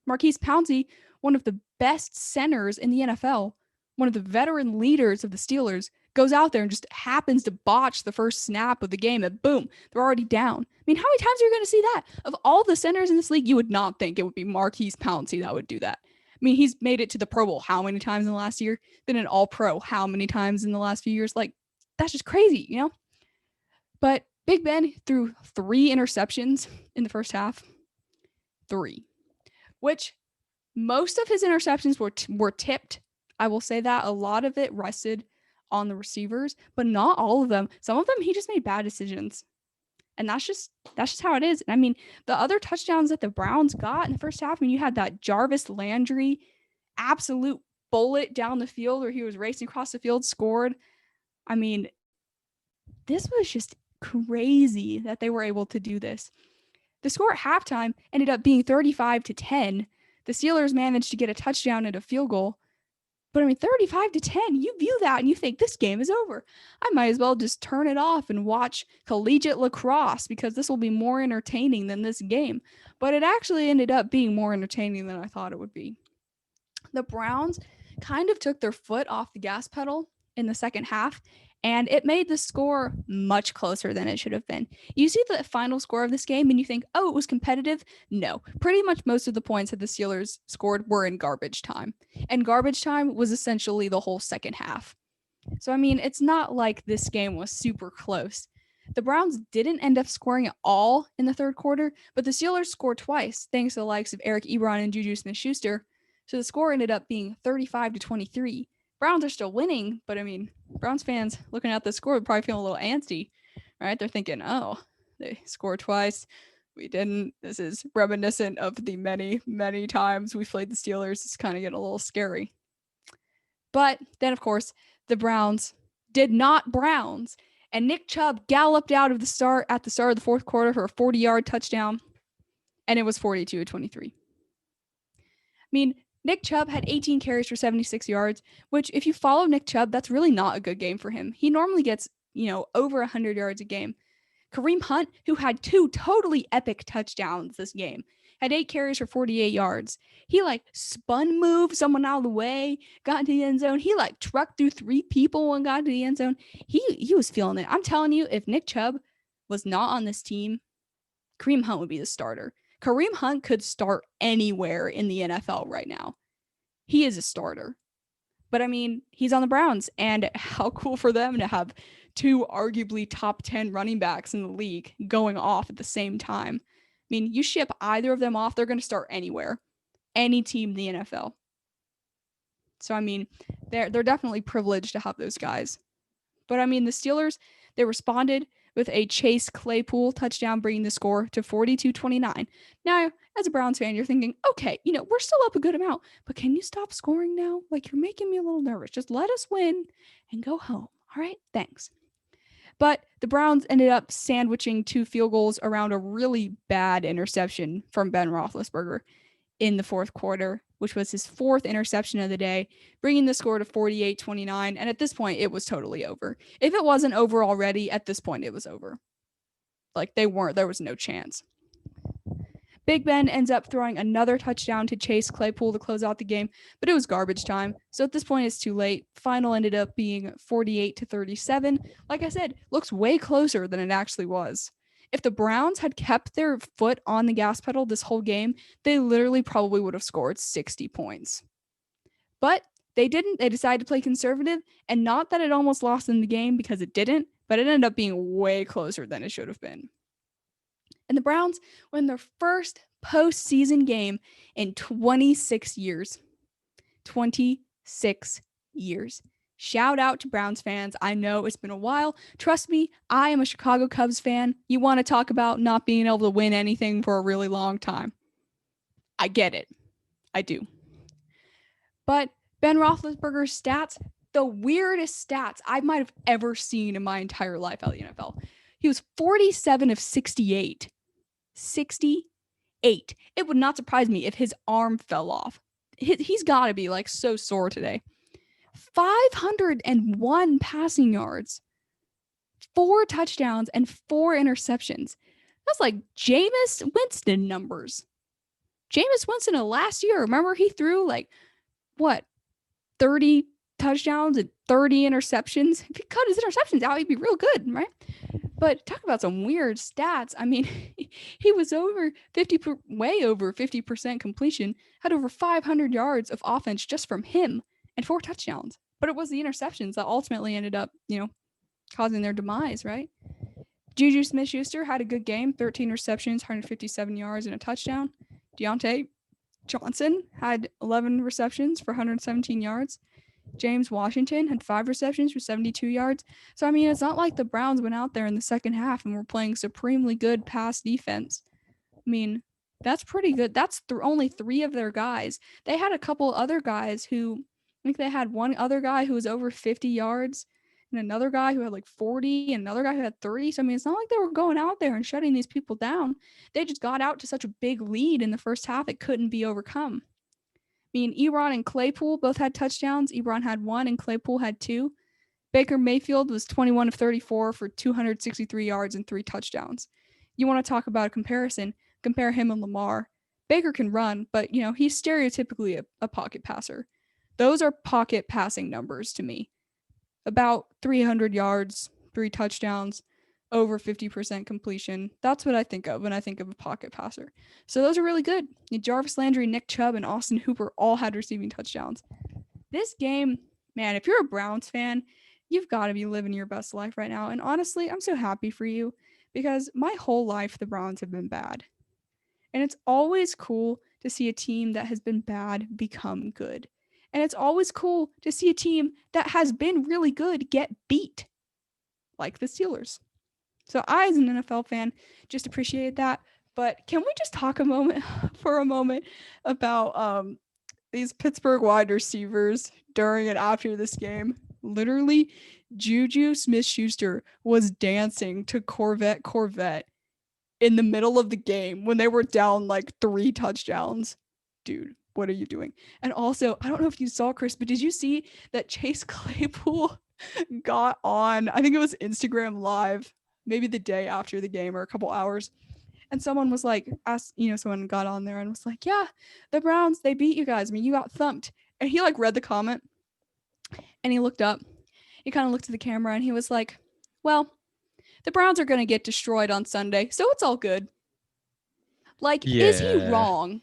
Maurkice Pouncey, one of the best centers in the NFL, one of the veteran leaders of the Steelers, goes out there and just happens to botch the first snap of the game, and boom, they're already down. I mean, how many times are you going to see that? Of all the centers in this league, you would not think it would be Maurkice Pouncey that would do that. I mean, he's made it to the Pro Bowl how many times in the last year? Been an All-Pro how many times in the last few years? Like, that's just crazy, But Big Ben threw 3 interceptions in the first half. 3. Which most of his interceptions were tipped. I will say that. A lot of it rested on the receivers, but not all of them. Some of them he just made bad decisions. And that's just how it is. And I mean, the other touchdowns that the Browns got in the first half, I mean, you had that Jarvis Landry absolute bullet down the field where he was racing across the field, scored. I mean, this was just crazy that they were able to do this. The score at halftime ended up being 35-10. The Steelers managed to get a touchdown and a field goal. But I mean, 35-10, you view that and you think this game is over. I might as well just turn it off and watch collegiate lacrosse because this will be more entertaining than this game. But it actually ended up being more entertaining than I thought it would be. The Browns kind of took their foot off the gas pedal in the second half, and it made the score much closer than it should have been. You see the final score of this game and you think, oh, it was competitive? No. Pretty much most of the points that the Steelers scored were in garbage time. And garbage time was essentially the whole second half. So, I mean, it's not like this game was super close. The Browns didn't end up scoring at all in the third quarter, but the Steelers scored twice, thanks to the likes of Eric Ebron and Juju Smith-Schuster. So the score ended up being 35-23. Browns are still winning, but I mean, Browns fans looking at the score would probably feel a little antsy, right? They're thinking, oh, they scored twice. We didn't. This is reminiscent of the many, many times we played the Steelers. It's kind of getting a little scary. But then, of course, the Browns did not Browns. And Nick Chubb galloped out of the start at the start of the fourth quarter for a 40-yard touchdown. And it was 42-23. I mean, Nick Chubb had 18 carries for 76 yards, which if you follow Nick Chubb, that's really not a good game for him. He normally gets, over 100 yards a game. Kareem Hunt, who had 2 totally epic touchdowns this game, had 8 carries for 48 yards. He spun moved someone out of the way, got into the end zone. He trucked through 3 people and got into the end zone. He was feeling it. I'm telling you, if Nick Chubb was not on this team, Kareem Hunt would be the starter. Kareem Hunt could start anywhere in the NFL right now. He is a starter. But I mean, he's on the Browns, and how cool for them to have 2 arguably top 10 running backs in the league going off at the same time. I mean, you ship either of them off, they're going to start anywhere, any team in the NFL. So, I mean, they're definitely privileged to have those guys. But I mean, the Steelers, they responded with a Chase Claypool touchdown, bringing the score to 42-29. Now, as a Browns fan, you're thinking, okay, we're still up a good amount, but can you stop scoring now? Like, you're making me a little nervous. Just let us win and go home. All right, thanks. But the Browns ended up sandwiching 2 field goals around a really bad interception from Ben Roethlisberger in the fourth quarter, which was his 4th interception of the day, bringing the score to 48-29. And at this point, it was totally over. If it wasn't over already, at this point, it was over. Like, there was no chance. Big Ben ends up throwing another touchdown to Chase Claypool to close out the game, but it was garbage time. So at this point, it's too late. Final ended up being 48-37. Like I said, looks way closer than it actually was. If the Browns had kept their foot on the gas pedal this whole game, they literally probably would have scored 60 points. But they didn't. They decided to play conservative, and not that it almost lost in the game, because it didn't, but it ended up being way closer than it should have been. And the Browns win their first postseason game in 26 years. 26 years. Shout out to Browns fans. I know it's been a while. Trust me, I am a Chicago Cubs fan. You want to talk about not being able to win anything for a really long time. I get it. I do. But Ben Roethlisberger's stats, the weirdest stats I might have ever seen in my entire life out of the NFL. He was 47 of 68. 68. It would not surprise me if his arm fell off. He's got to be like so sore today. 501 passing yards, 4 touchdowns, and 4 interceptions. That's like Jameis Winston numbers. Jameis Winston last year, remember he threw 30 touchdowns and 30 interceptions? If he cut his interceptions out, he'd be real good, right? But talk about some weird stats. I mean, he was way over 50% completion, had over 500 yards of offense just from him, and 4 touchdowns. But it was the interceptions that ultimately ended up, causing their demise, right? Juju Smith-Schuster had a good game, 13 receptions, 157 yards, and a touchdown. Deontay Johnson had 11 receptions for 117 yards. James Washington had 5 receptions for 72 yards. So, I mean, it's not like the Browns went out there in the second half and were playing supremely good pass defense. I mean, that's pretty good. That's only 3 of their guys. They had a couple other guys who, I think they had one other guy who was over 50 yards and another guy who had 40 and another guy who had 30. So, I mean, it's not like they were going out there and shutting these people down. They just got out to such a big lead in the first half, it couldn't be overcome. I mean, Ebron and Claypool both had touchdowns. Ebron had 1 and Claypool had 2. Baker Mayfield was 21 of 34 for 263 yards and 3 touchdowns. You want to talk about a comparison? Compare him and Lamar. Baker can run, but, he's stereotypically a pocket passer. Those are pocket passing numbers to me. About 300 yards, 3 touchdowns, over 50% completion. That's what I think of when I think of a pocket passer. So those are really good. Jarvis Landry, Nick Chubb, and Austin Hooper all had receiving touchdowns. This game, man, if you're a Browns fan, you've got to be living your best life right now. And honestly, I'm so happy for you because my whole life, the Browns have been bad. And it's always cool to see a team that has been bad become good. And it's always cool to see a team that has been really good get beat, like the Steelers. So I, as an NFL fan, just appreciate that. But can we just talk for a moment about these Pittsburgh wide receivers during and after this game? Literally, Juju Smith-Schuster was dancing to Corvette in the middle of the game when they were down 3 touchdowns. Dude, what are you doing? And also, I don't know if you saw, Chris, but did you see that Chase Claypool got on, I think it was Instagram Live, maybe the day after the game or a couple hours. And someone was someone got on there and was like, yeah, the Browns, they beat you guys. I mean, you got thumped. And he read the comment and he looked up. He kind of looked at the camera and he was like, well, the Browns are going to get destroyed on Sunday, so it's all good. Is he wrong?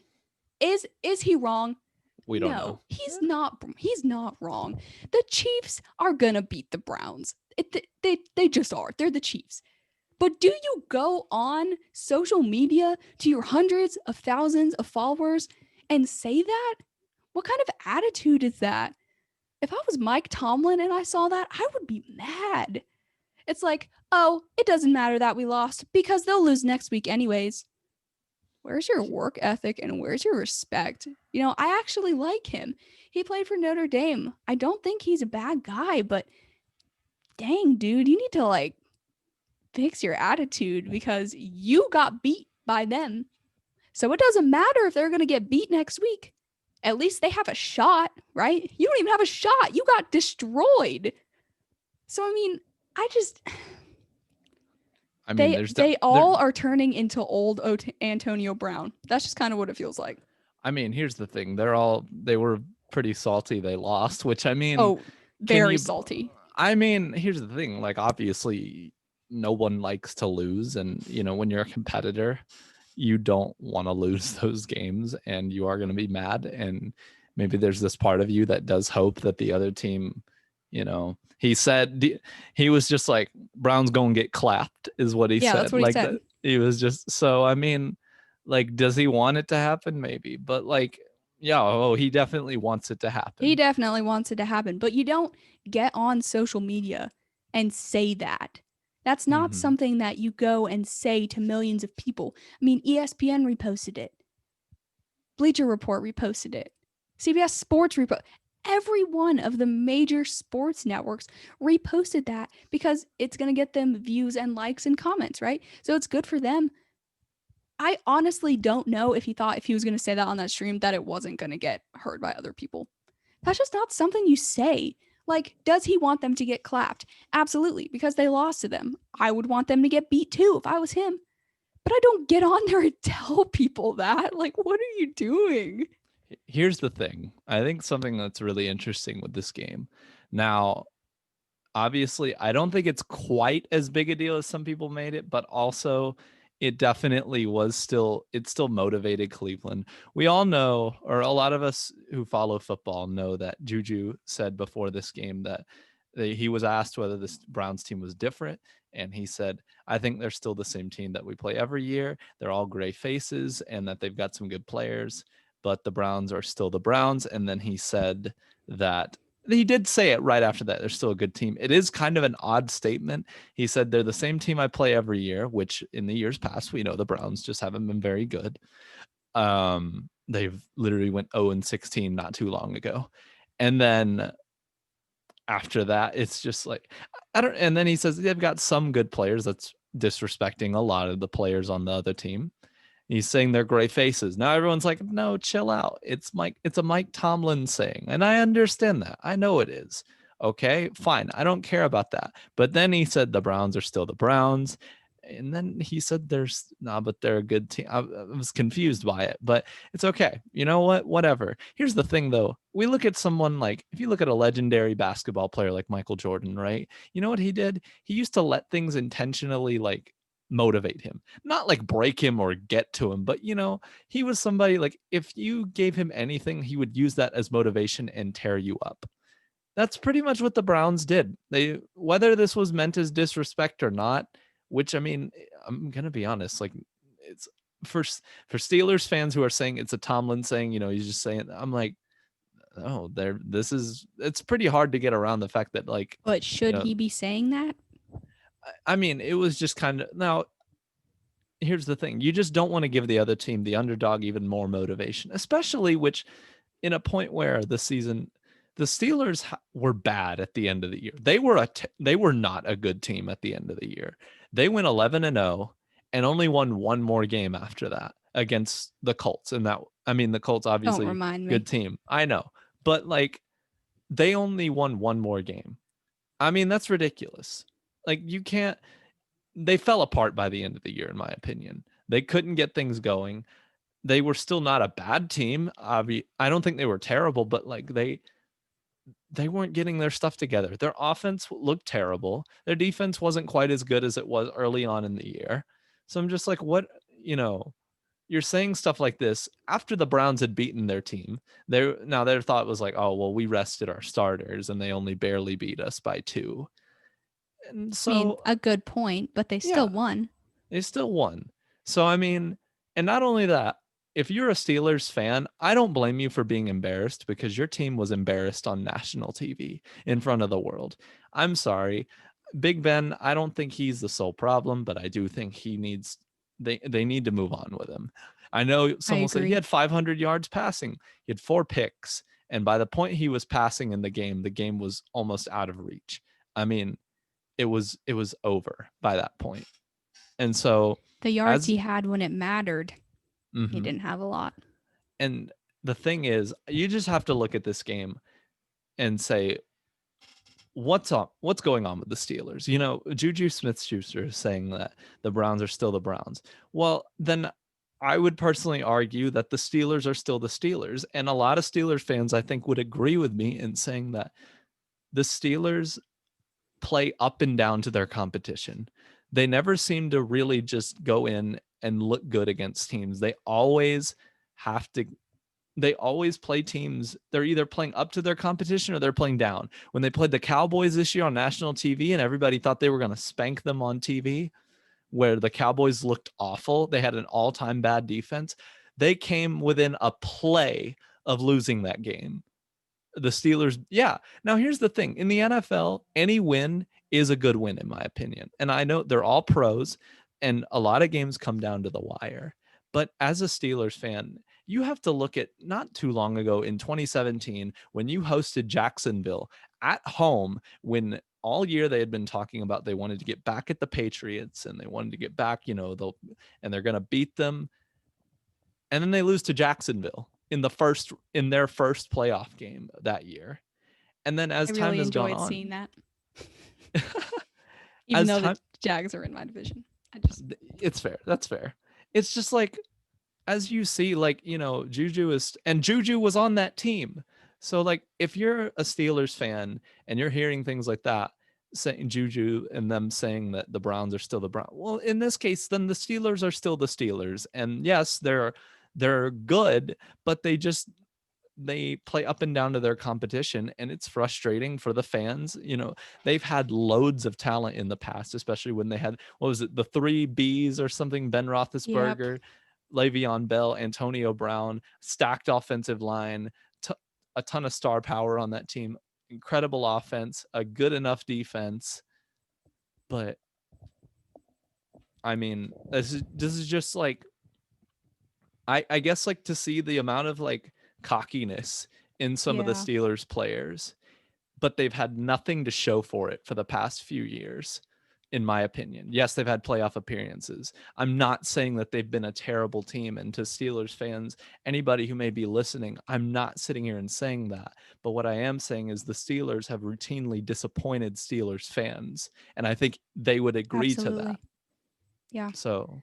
Is he wrong? We don't know. He's not wrong. The Chiefs are going to beat the Browns. They just are. They're the Chiefs. But do you go on social media to your hundreds of thousands of followers and say that? What kind of attitude is that? If I was Mike Tomlin and I saw that, I would be mad. It's like, oh, it doesn't matter that we lost because they'll lose next week anyways. Where's your work ethic and where's your respect? You know, I actually like him. He played for Notre Dame. I don't think he's a bad guy, but dang, dude, you need to like fix your attitude because you got beat by them. So it doesn't matter if they're going to get beat next week. At least they have a shot, right? You don't even have a shot. You got destroyed. So, I mean, I mean, they all are turning into old Antonio Brown. That's just kind of what it feels like. I mean, here's the thing. They were pretty salty they lost, which I mean, oh, very salty. I mean, here's the thing. Like, obviously, no one likes to lose. And, you know, when you're a competitor, you don't want to lose those games and you are going to be mad. And maybe there's this part of you that does hope that the other team, you know, he said, he was just like, Brown's going to get clapped, is what he said. That's what like, he said. He was just, so, I mean, like, does he want it to happen? Maybe. But, like, yeah, he definitely wants it to happen. He definitely wants it to happen. But you don't get on social media and say that. That's not something that you go and say to millions of people. I mean, ESPN reposted it. Bleacher Report reposted it. CBS Sports reposted. Every one of the major sports networks reposted that because it's going to get them views and likes and comments, right? So it's good for them. I honestly don't know if he thought if he was going to say that on that stream that it wasn't going to get heard by other people. That's just not something you say. Like, does he want them to get clapped? Absolutely, because they lost to them. I would want them to get beat too if I was him. But I don't get on there and tell people that. Like, what are you doing? Here's the thing. I think something that's really interesting with this game. Now, obviously, I don't think it's quite as big a deal as some people made it, but also it definitely was still motivated Cleveland. We all know, or a lot of us who follow football know, that Juju said before this game that he was asked whether this Browns team was different. And he said, I think they're still the same team that we play every year. They're all gray faces and that they've got some good players, but the Browns are still the Browns. And then he said that he did say it right after that. They're still a good team. It is kind of an odd statement. He said they're the same team I play every year, which in the years past, we know the Browns just haven't been very good. They've literally went 0-16 not too long ago. And then after that, it's just like, and then he says they've got some good players. That's disrespecting a lot of the players on the other team. He's saying they're gray faces. Now everyone's like, no, chill out. It's a Mike Tomlin saying. And I understand that. I know it is. Okay, fine. I don't care about that. But then he said the Browns are still the Browns. And then he said but they're a good team. I was confused by it, but it's okay. You know what? Whatever. Here's the thing though. We look at someone like, if you look at a legendary basketball player like Michael Jordan, right? You know what he did? He used to let things intentionally like motivate him, not like break him or get to him, but you know, he was somebody like, if you gave him anything, he would use that as motivation and tear you up. That's pretty much what the Browns did. They, whether this was meant as disrespect or not, which I mean, I'm gonna be honest, like, it's for Steelers fans who are saying it's a Tomlin saying, you know, he's just saying, I'm like, oh, it's pretty hard to get around the fact that, like, but should he be saying that? I mean, it was just kind of, now here's the thing. You just don't want to give the other team, the underdog, even more motivation, especially which in a point where the season, the Steelers were bad at the end of the year. They were not a good team at the end of the year. They went 11-0 and only won one more game after that against the Colts. And that, I mean, the Colts obviously good team. I know, but like, they only won one more game. I mean, that's ridiculous. Like, you can't, they fell apart by the end of the year, in my opinion. They couldn't get things going. They were still not a bad team. I don't think they were terrible, but like, they weren't getting their stuff together. Their offense looked terrible. Their defense wasn't quite as good as it was early on in the year. So I'm just like, what, you know, you're saying stuff like this after the Browns had beaten their team. Their thought was like, oh, well, we rested our starters and they only barely beat us by 2. And so, I mean, a good point, but they still won. They still won. So, I mean, and not only that, if you're a Steelers fan, I don't blame you for being embarrassed because your team was embarrassed on national TV in front of the world. I'm sorry. Big Ben, I don't think he's the sole problem, but I do think they need to move on with him. I know I someone said he agree. had 500 yards passing. He had 4 picks, and by the point he was passing in the game was almost out of reach. I mean, it was over by that point. And so The yards as he had when it mattered, he mhm. didn't have a lot. And the thing is, you just have to look at this game and say, what's up? What's going on with the Steelers? You know, Juju Smith-Schuster is saying that the Browns are still the Browns. Well, then I would personally argue that the Steelers are still the Steelers, and a lot of Steelers fans, I think, would agree with me in saying that the Steelers play up and down to their competition. They never seem to really just go in and look good against teams. Have to they always play teams. They're either playing up to their competition or they're playing down. When they played the Cowboys this year on national TV and everybody thought they were going to spank them on TV, where the Cowboys looked awful, they had an all-time bad defense. They came within a play of losing that game. The Steelers, yeah. Now here's the thing. In the NFL, any win is a good win in my opinion. And I know they're all pros and a lot of games come down to the wire. But as a Steelers fan, you have to look at not too long ago in 2017 when you hosted Jacksonville at home, when all year they had been talking about they wanted to get back at the Patriots and they wanted to get back, they're going to beat them. And then they lose to Jacksonville in their first playoff game that year. And then as I time really has gone enjoyed on, seeing that, even as though time the Jags are in my division. I just it's fair. That's fair. It's just like as you see, like, Juju was on that team. So like if you're a Steelers fan and you're hearing things like that, saying Juju and them saying that the Browns are still the Browns. Well, in this case, then the Steelers are still the Steelers. And yes, they're good, but they play up and down to their competition, and it's frustrating for the fans. They've had loads of talent in the past, especially when they had, what was it, the 3 Bs or something: Ben yep. Roethlisberger, Le'Veon Bell, Antonio Brown, stacked offensive line, a ton of star power on that team, incredible offense, a good enough defense. But I mean, this is just like, I guess, like, to see the amount of like cockiness in some of the Yeah, Steelers players, but they've had nothing to show for it for the past few years, in my opinion. Yes, they've had playoff appearances. I'm not saying that they've been a terrible team. And to Steelers fans, anybody who may be listening, I'm not sitting here and saying that. But what I am saying is the Steelers have routinely disappointed Steelers fans. And I think they would agree to that. absolutely. Yeah. So,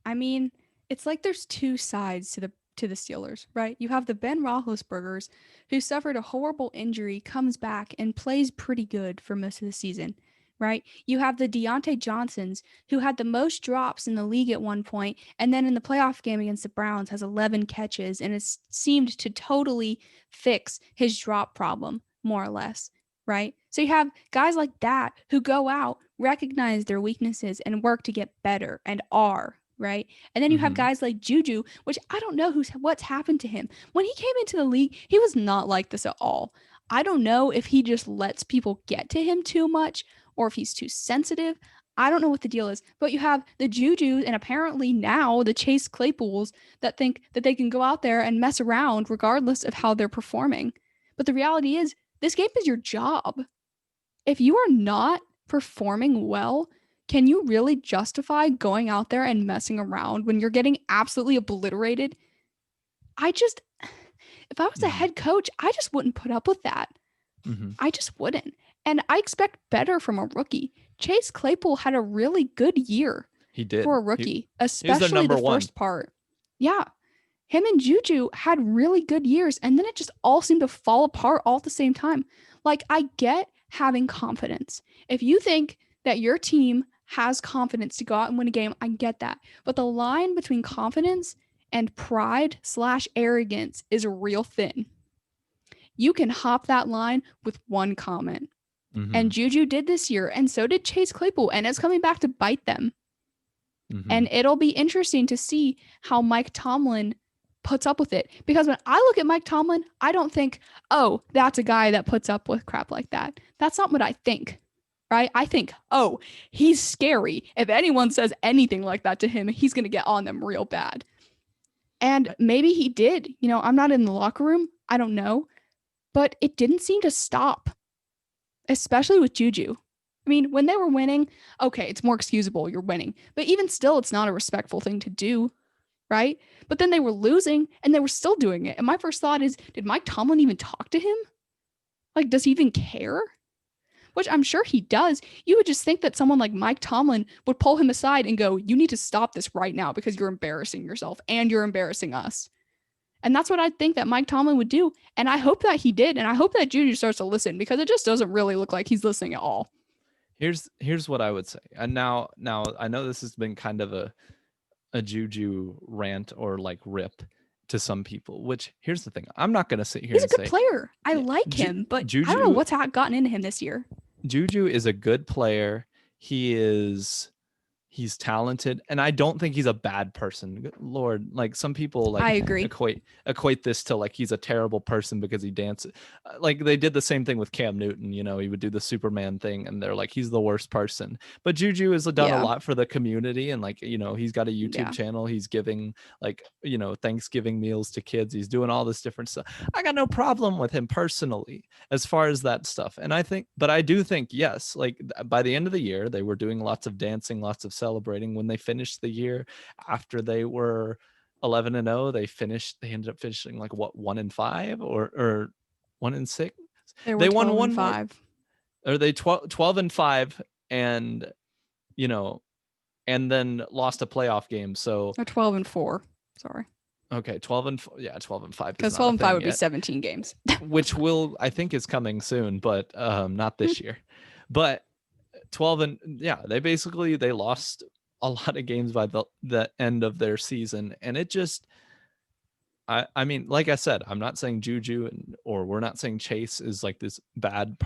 I mean, it's like there's two sides to the Steelers, right? You have the Ben Roethlisbergers, who suffered a horrible injury, comes back and plays pretty good for most of the season, right? You have the Deontay Johnsons, who had the most drops in the league at one point, and then in the playoff game against the Browns has 11 catches and has seemed to totally fix his drop problem, more or less, right? So you have guys like that who go out, recognize their weaknesses, and work to get better and are, right? And then you have mhm. guys like Juju, which I don't know what's happened to him. When he came into the league, he was not like this at all. I don't know if he just lets people get to him too much or if he's too sensitive. I don't know what the deal is. But you have the Juju and apparently now the Chase Claypools that think that they can go out there and mess around regardless of how they're performing. But the reality is, this game is your job. If you are not performing well, can you really justify going out there and messing around when you're getting absolutely obliterated? I just, if I was a Mhm. head coach, I just wouldn't put up with that. Mhm. I just wouldn't. And I expect better from a rookie. Chase Claypool had a really good year He did. for a He rookie, he was their especially number the one. first part. Yeah. Him and Juju had really good years, and then it just all seemed to fall apart all at the same time. Like, I get having confidence. If you think that your team has confidence to go out and win a game, I get that. But the line between confidence and pride slash arrogance is real thin. You can hop that line with one comment. And Mhm. Juju did this year, and so did Chase Claypool, and it's coming back to bite them. And Mhm. it'll be interesting to see how Mike Tomlin puts up with it. Because when I look at Mike Tomlin, I don't think, oh, that's a guy that puts up with crap like that. That's not what I think. right? I think, oh, he's scary. If anyone says anything like that to him, he's going to get on them real bad. And maybe he did. I'm not in the locker room. I don't know. But it didn't seem to stop, especially with Juju. I mean, when they were winning, okay, it's more excusable. You're winning. But even still, it's not a respectful thing to do, right? But then they were losing and they were still doing it. And my first thought is, did Mike Tomlin even talk to him? Like, does he even care? Which I'm sure he does. You would just think that someone like Mike Tomlin would pull him aside and go, you need to stop this right now because you're embarrassing yourself and you're embarrassing us. And that's what I think that Mike Tomlin would do. And I hope that he did. And I hope that Juju starts to listen because it just doesn't really look like he's listening at all. Here's what I would say. And now I know this has been kind of a Juju rant or like rip to some people, which here's the thing. I'm not going to sit here He's and a good say player. I like him, but Juju, I don't know what's gotten into him this year. Juju is a good player. He's talented, and I don't think he's a bad person. Lord, like some people like I agree. equate this to like he's a terrible person because he dances. Like they did the same thing with Cam Newton, he would do the Superman thing and they're like he's the worst person. But Juju has done a lot for the community, and like, he's got a YouTube channel. He's giving like, Thanksgiving meals to kids. He's doing all this different stuff. I got no problem with him personally as far as that stuff. And I do think, yes, like by the end of the year, they were doing lots of dancing, lots of celebrating. When they finished the year after they were 11-0, they ended up finishing like what, 1-5 or 1-6. They won 1-5. Or they 12-5 and and then lost a playoff game. So 12-4. Sorry. Okay, 12-5. Because 12-5 would be 17 games, which I think is coming soon, but not this year. But 12 and they lost a lot of games by the end of their season, and it just, I mean, like I said, I'm not saying Juju or we're not saying Chase is like these bad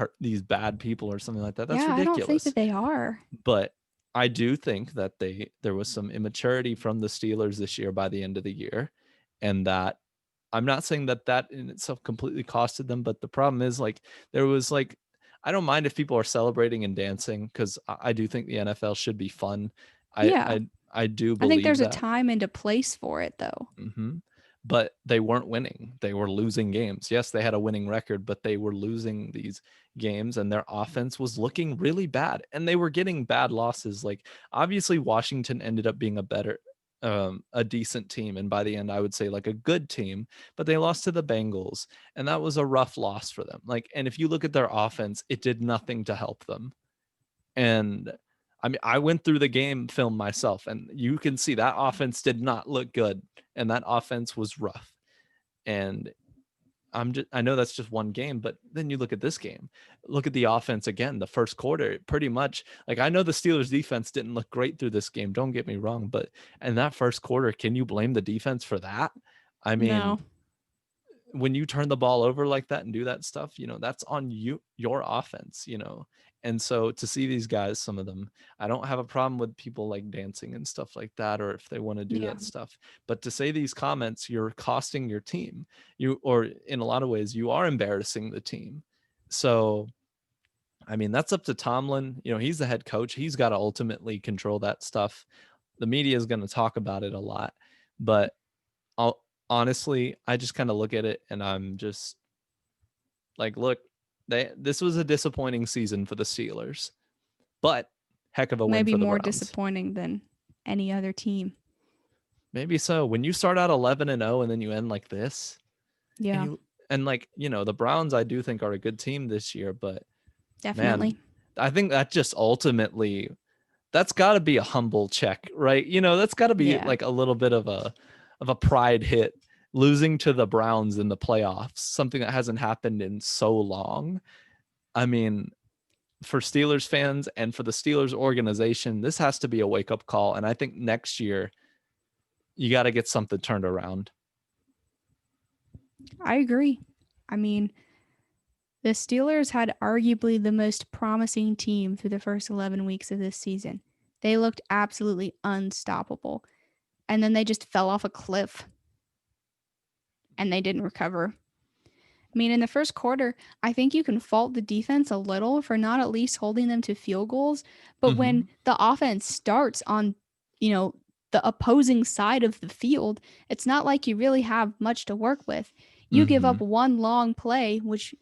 people or something like that. That's ridiculous. I don't think that they are. But I do think that there was some immaturity from the Steelers this year by the end of the year, and that I'm not saying that in itself completely costed them, but the problem is like there was like, I don't mind if people are celebrating and dancing because I do think the NFL should be fun. I do believe I think there's a time and a place for it though. Mm-hmm. But they weren't winning. They were losing games. Yes, they had a winning record, but they were losing these games and their offense was looking really bad and they were getting bad losses. Like obviously Washington ended up being a decent team, and by the end I would say like a good team, but they lost to the Bengals and that was a rough loss for them. Like, and if you look at their offense, it did nothing to help them. And I mean, I went through the game film myself and you can see that offense did not look good and that offense was rough. And I know that's just one game, but then you look at this game, look at the offense again, the first quarter, pretty much like, I know the Steelers defense didn't look great through this game. Don't get me wrong, but in that first quarter, can you blame the defense for that? I mean, no. When you turn the ball over like that and do that stuff, that's on your offense, And so to see these guys, some of them, I don't have a problem with people like dancing and stuff like that, or if they want to do that stuff. But to say these comments, you're costing your team. Or in a lot of ways, you are embarrassing the team. So, I mean, that's up to Tomlin. He's the head coach. He's got to ultimately control that stuff. The media is going to talk about it a lot. But honestly, I just kind of look at it and I'm just like, look, this was a disappointing season for the Steelers, but heck of a win for the Browns. Maybe more disappointing than any other team. Maybe so. When you start out 11-0 and then you end like this. Yeah. And like, the Browns, I do think are a good team this year, but definitely. Man, I think that just ultimately, that's got to be a humble check, right? That's got to be like a little bit of a pride hit, losing to the Browns in the playoffs, something that hasn't happened in so long. I mean, for Steelers fans and for the Steelers organization, this has to be a wake-up call. And I think next year, you got to get something turned around. I agree. I mean, the Steelers had arguably the most promising team through the first 11 weeks of this season. They looked absolutely unstoppable. And then they just fell off a cliff. And they didn't recover. I mean, in the first quarter, I think you can fault the defense a little for not at least holding them to field goals. But when Hmm. the offense starts on, you know, the opposing side of the field, it's not like you really have much to work with. You give Hmm. up one long play, which,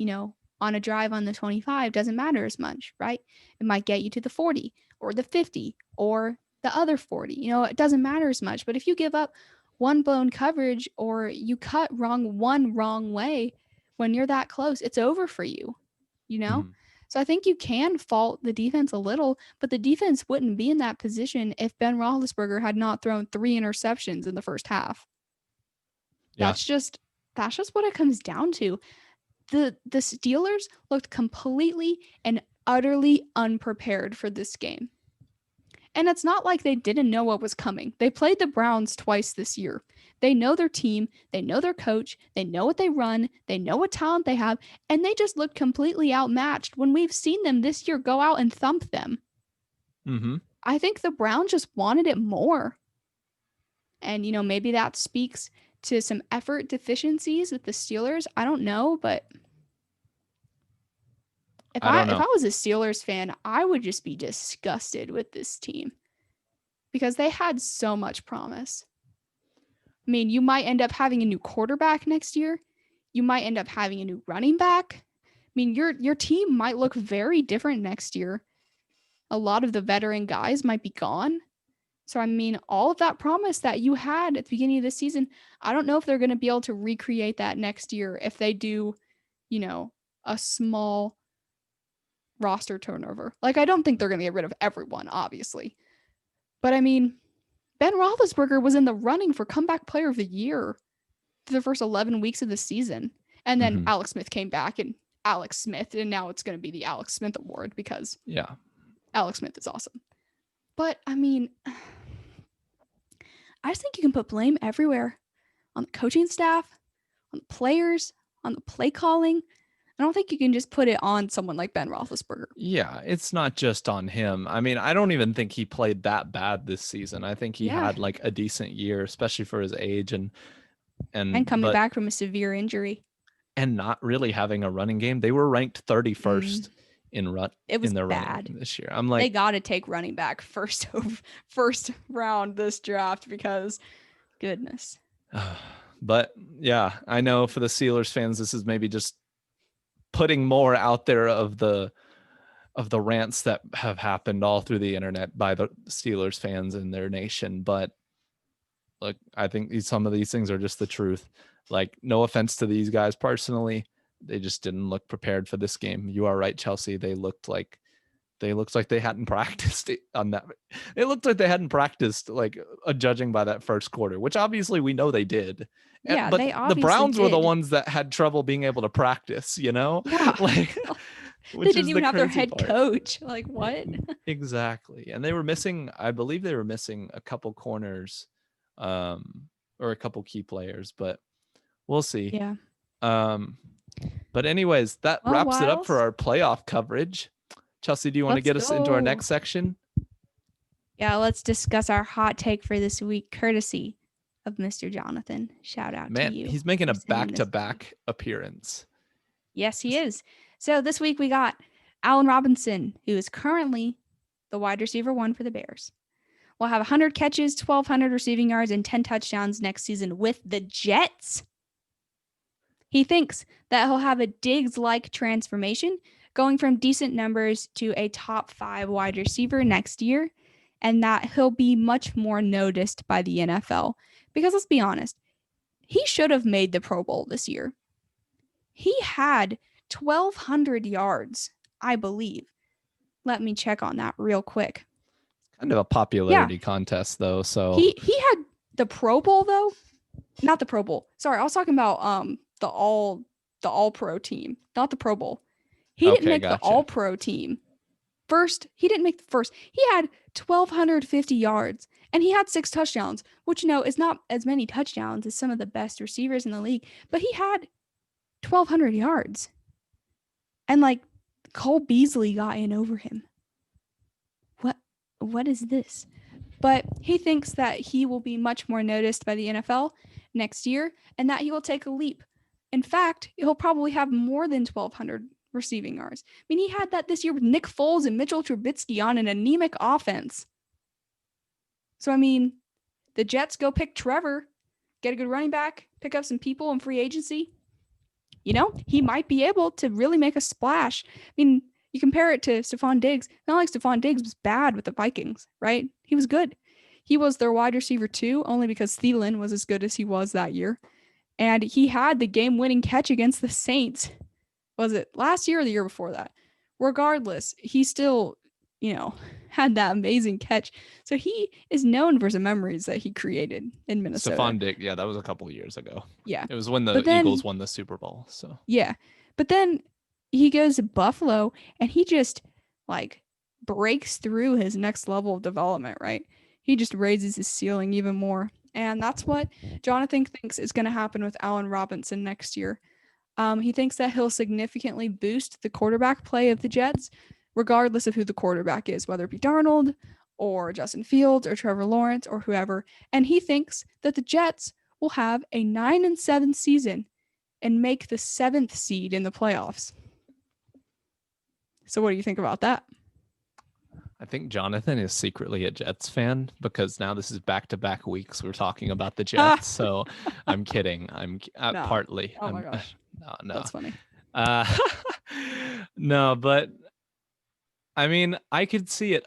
on a drive on the 25 doesn't matter as much, right? It might get you to the 40 or the 50 or the other 40. It doesn't matter as much. But if you give up one blown coverage or you cut one wrong way, when you're that close, it's over for you, you know? Hmm. So I think you can fault the defense a little, but the defense wouldn't be in that position if Ben Roethlisberger had not thrown 3 interceptions in the first half. Yeah, That's just that's just what it comes down to. The Steelers looked completely and utterly unprepared for this game. And it's not like they didn't know what was coming. They played the Browns twice this year. They know their team, they know their coach, they know what they run, they know what talent they have, and they just looked completely outmatched when we've seen them this year go out and thump them. hmm, I think the Browns just wanted it more. And, maybe that speaks to some effort deficiencies with the Steelers. I don't know, but if I I don't if know. I was a Steelers fan, I would just be disgusted with this team because they had so much promise. I mean, you might end up having a new quarterback next year. You might end up having a new running back. I mean, your team might look very different next year. A lot of the veteran guys might be gone. So I mean, all of that promise that you had at the beginning of the season, I don't know if they're going to be able to recreate that next year if they do, you know, a small roster turnover. Like I don't think they're going to get rid of everyone, obviously. But I mean, Ben Roethlisberger was in the running for comeback player of the year for the first 11 weeks of the season. And then Hmm. Alex Smith came back and Alex Smith, and now it's going to be the Alex Smith Award because Yeah, Alex Smith is awesome. But I mean, I just think you can put blame everywhere on the coaching staff, on the players, on the play calling. I don't think you can just put it on someone like Ben Roethlisberger yeah, it's not just on him. I mean, I don't even think he played that bad this season. I think he Yeah. had like a decent year, especially for his age and And coming but back from a severe injury. and not really having a running game. They were ranked Mm, 31st it was in their running bad. game this year. I'm They like, got to take running back first round this draft because goodness. but yeah, I know for the Steelers fans, this is maybe just putting more out there of the rants that have happened all through the internet by the Steelers fans and their nation. But look, I think some of these things are just the truth. Like, no offense to these guys personally, they just didn't look prepared for this game. You are right, Chelsea. They looked like they hadn't practiced on that. It looked like they hadn't practiced, like judging by that first quarter, which obviously we know they did. Yeah, But they the obviously Browns were the did. ones that had trouble being able to practice, Yeah. like, They which didn't is the even have their crazy head part. coach. Like what? Exactly. And they were missing, I believe they were missing a couple corners, or a couple key players, but we'll see. Yeah. Um, but anyways, that Well, wraps it up for Wiles, our playoff coverage. Chelsea, do you want to let's get us into our go. next section? Yeah, let's discuss our hot take for this week, courtesy of Mr. Jonathan. Shout out to Man, you he's making for a sending this to me. back-to-back appearance. Yes, he is. So this week we got Allen Robinson, who is currently the wide receiver one for the Bears. Will have 100 catches, 1,200 receiving yards, and 10 touchdowns next season with the Jets. He thinks that he'll have a Diggs like transformation, going from decent numbers to a top 5 wide receiver next year, and that he'll be much more noticed by the NFL. Because let's be honest, he should have made the Pro Bowl this year. He had 1,200 yards, I believe. Let me check on that real quick. Kind of a Yeah, popularity contest, though. So, he had the Pro Bowl though, not the Pro Bowl. Sorry, I was talking about the all pro team, not the Pro Bowl. He didn't okay, make the gotcha. all pro team. First, he didn't make the first. He had 1,250 yards and he had 6 touchdowns, which is not as many touchdowns as some of the best receivers in the league, but he had 1,200 yards. And like Cole Beasley got in over him. What is this? But he thinks that he will be much more noticed by the NFL next year and that he will take a leap In fact, he'll probably have more than 1,200 receiving yards. I mean, he had that this year with Nick Foles and Mitchell Trubisky on an anemic offense. So, I mean, the Jets go pick Trevor, get a good running back, pick up some people in free agency. He might be able to really make a splash. I mean, you compare it to Stephon Diggs. Not like Stephon Diggs was bad with the Vikings, right? He was good. He was their wide receiver too, only because Thielen was as good as he was that year. And he had the game-winning catch against the Saints. Was it last year or the year before that? Regardless, he still, had that amazing catch. So he is known for some memories that he created in Minnesota. Stephon Diggs, yeah, that was a couple of years ago. Yeah. It was when the Eagles won the Super Bowl. So yeah. But then he goes to Buffalo and he just breaks through his next level of development, right? He just raises his ceiling even more. And that's what Jonathan thinks is going to happen with Allen Robinson next year. He thinks that he'll significantly boost the quarterback play of the Jets, regardless of who the quarterback is, whether it be Darnold or Justin Fields or Trevor Lawrence or whoever. And he thinks that the Jets will have a 9-7 season and make the 7th seed in the playoffs. So what do you think about that? I think Jonathan is secretly a Jets fan because now this is back-to-back weeks we're talking about the Jets. So I'm kidding. I'm No. partly. Oh my gosh. No. That's funny. No, but I mean, I could see it.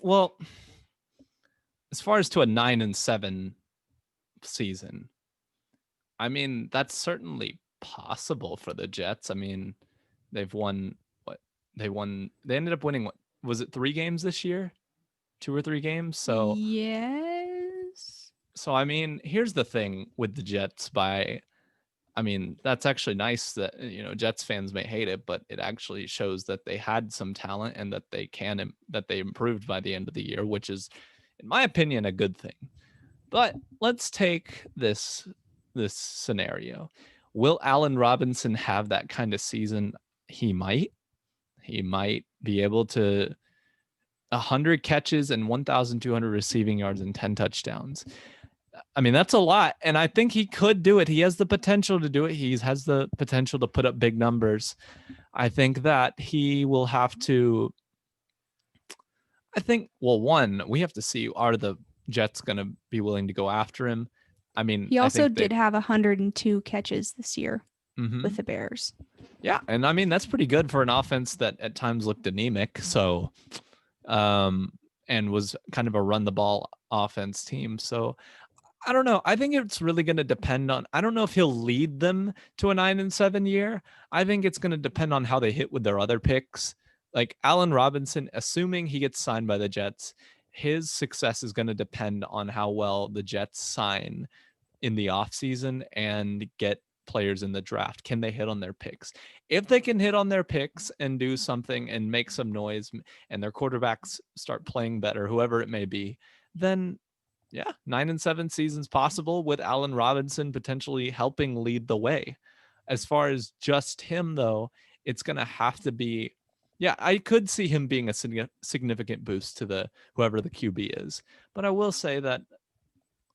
Well, as far as to a 9-7 season, I mean, that's certainly possible for the Jets. I mean, they've won what? They ended up winning what? Was it 3 games this year? 2 or 3 games? So yes. So I mean, here's the thing with the Jets that's actually nice that Jets fans may hate it, but it actually shows that they had some talent and that they improved by the end of the year, which is, in my opinion, a good thing. But let's take this scenario. Will Allen Robinson have that kind of season? He might be able to 100 catches and 1,200 receiving yards and 10 touchdowns. I mean, that's a lot. And I think he could do it. He has the potential to do it. He has the potential to put up big numbers. I think that he will have to, one, we have to see, are the Jets going to be willing to go after him? I mean, he also did have 102 catches this year with the Bears. Yeah. And I mean, that's pretty good for an offense that at times looked anemic. So, and was kind of a run the ball offense team. So I don't know. I think it's really going to depend on, I don't know if he'll lead them to a 9-7 year. I think it's going to depend on how they hit with their other picks. Like Allen Robinson, assuming he gets signed by the Jets, his success is going to depend on how well the Jets sign in the offseason and get players in the draft. Can they hit on their picks? If they can hit on their picks and do something and make some noise and their quarterbacks start playing better, whoever it may be, then yeah, 9-7 seasons possible with Allen Robinson potentially helping lead the way. As far as just him, though, it's going to have to be, I could see him being a significant boost to whoever the QB is. But I will say that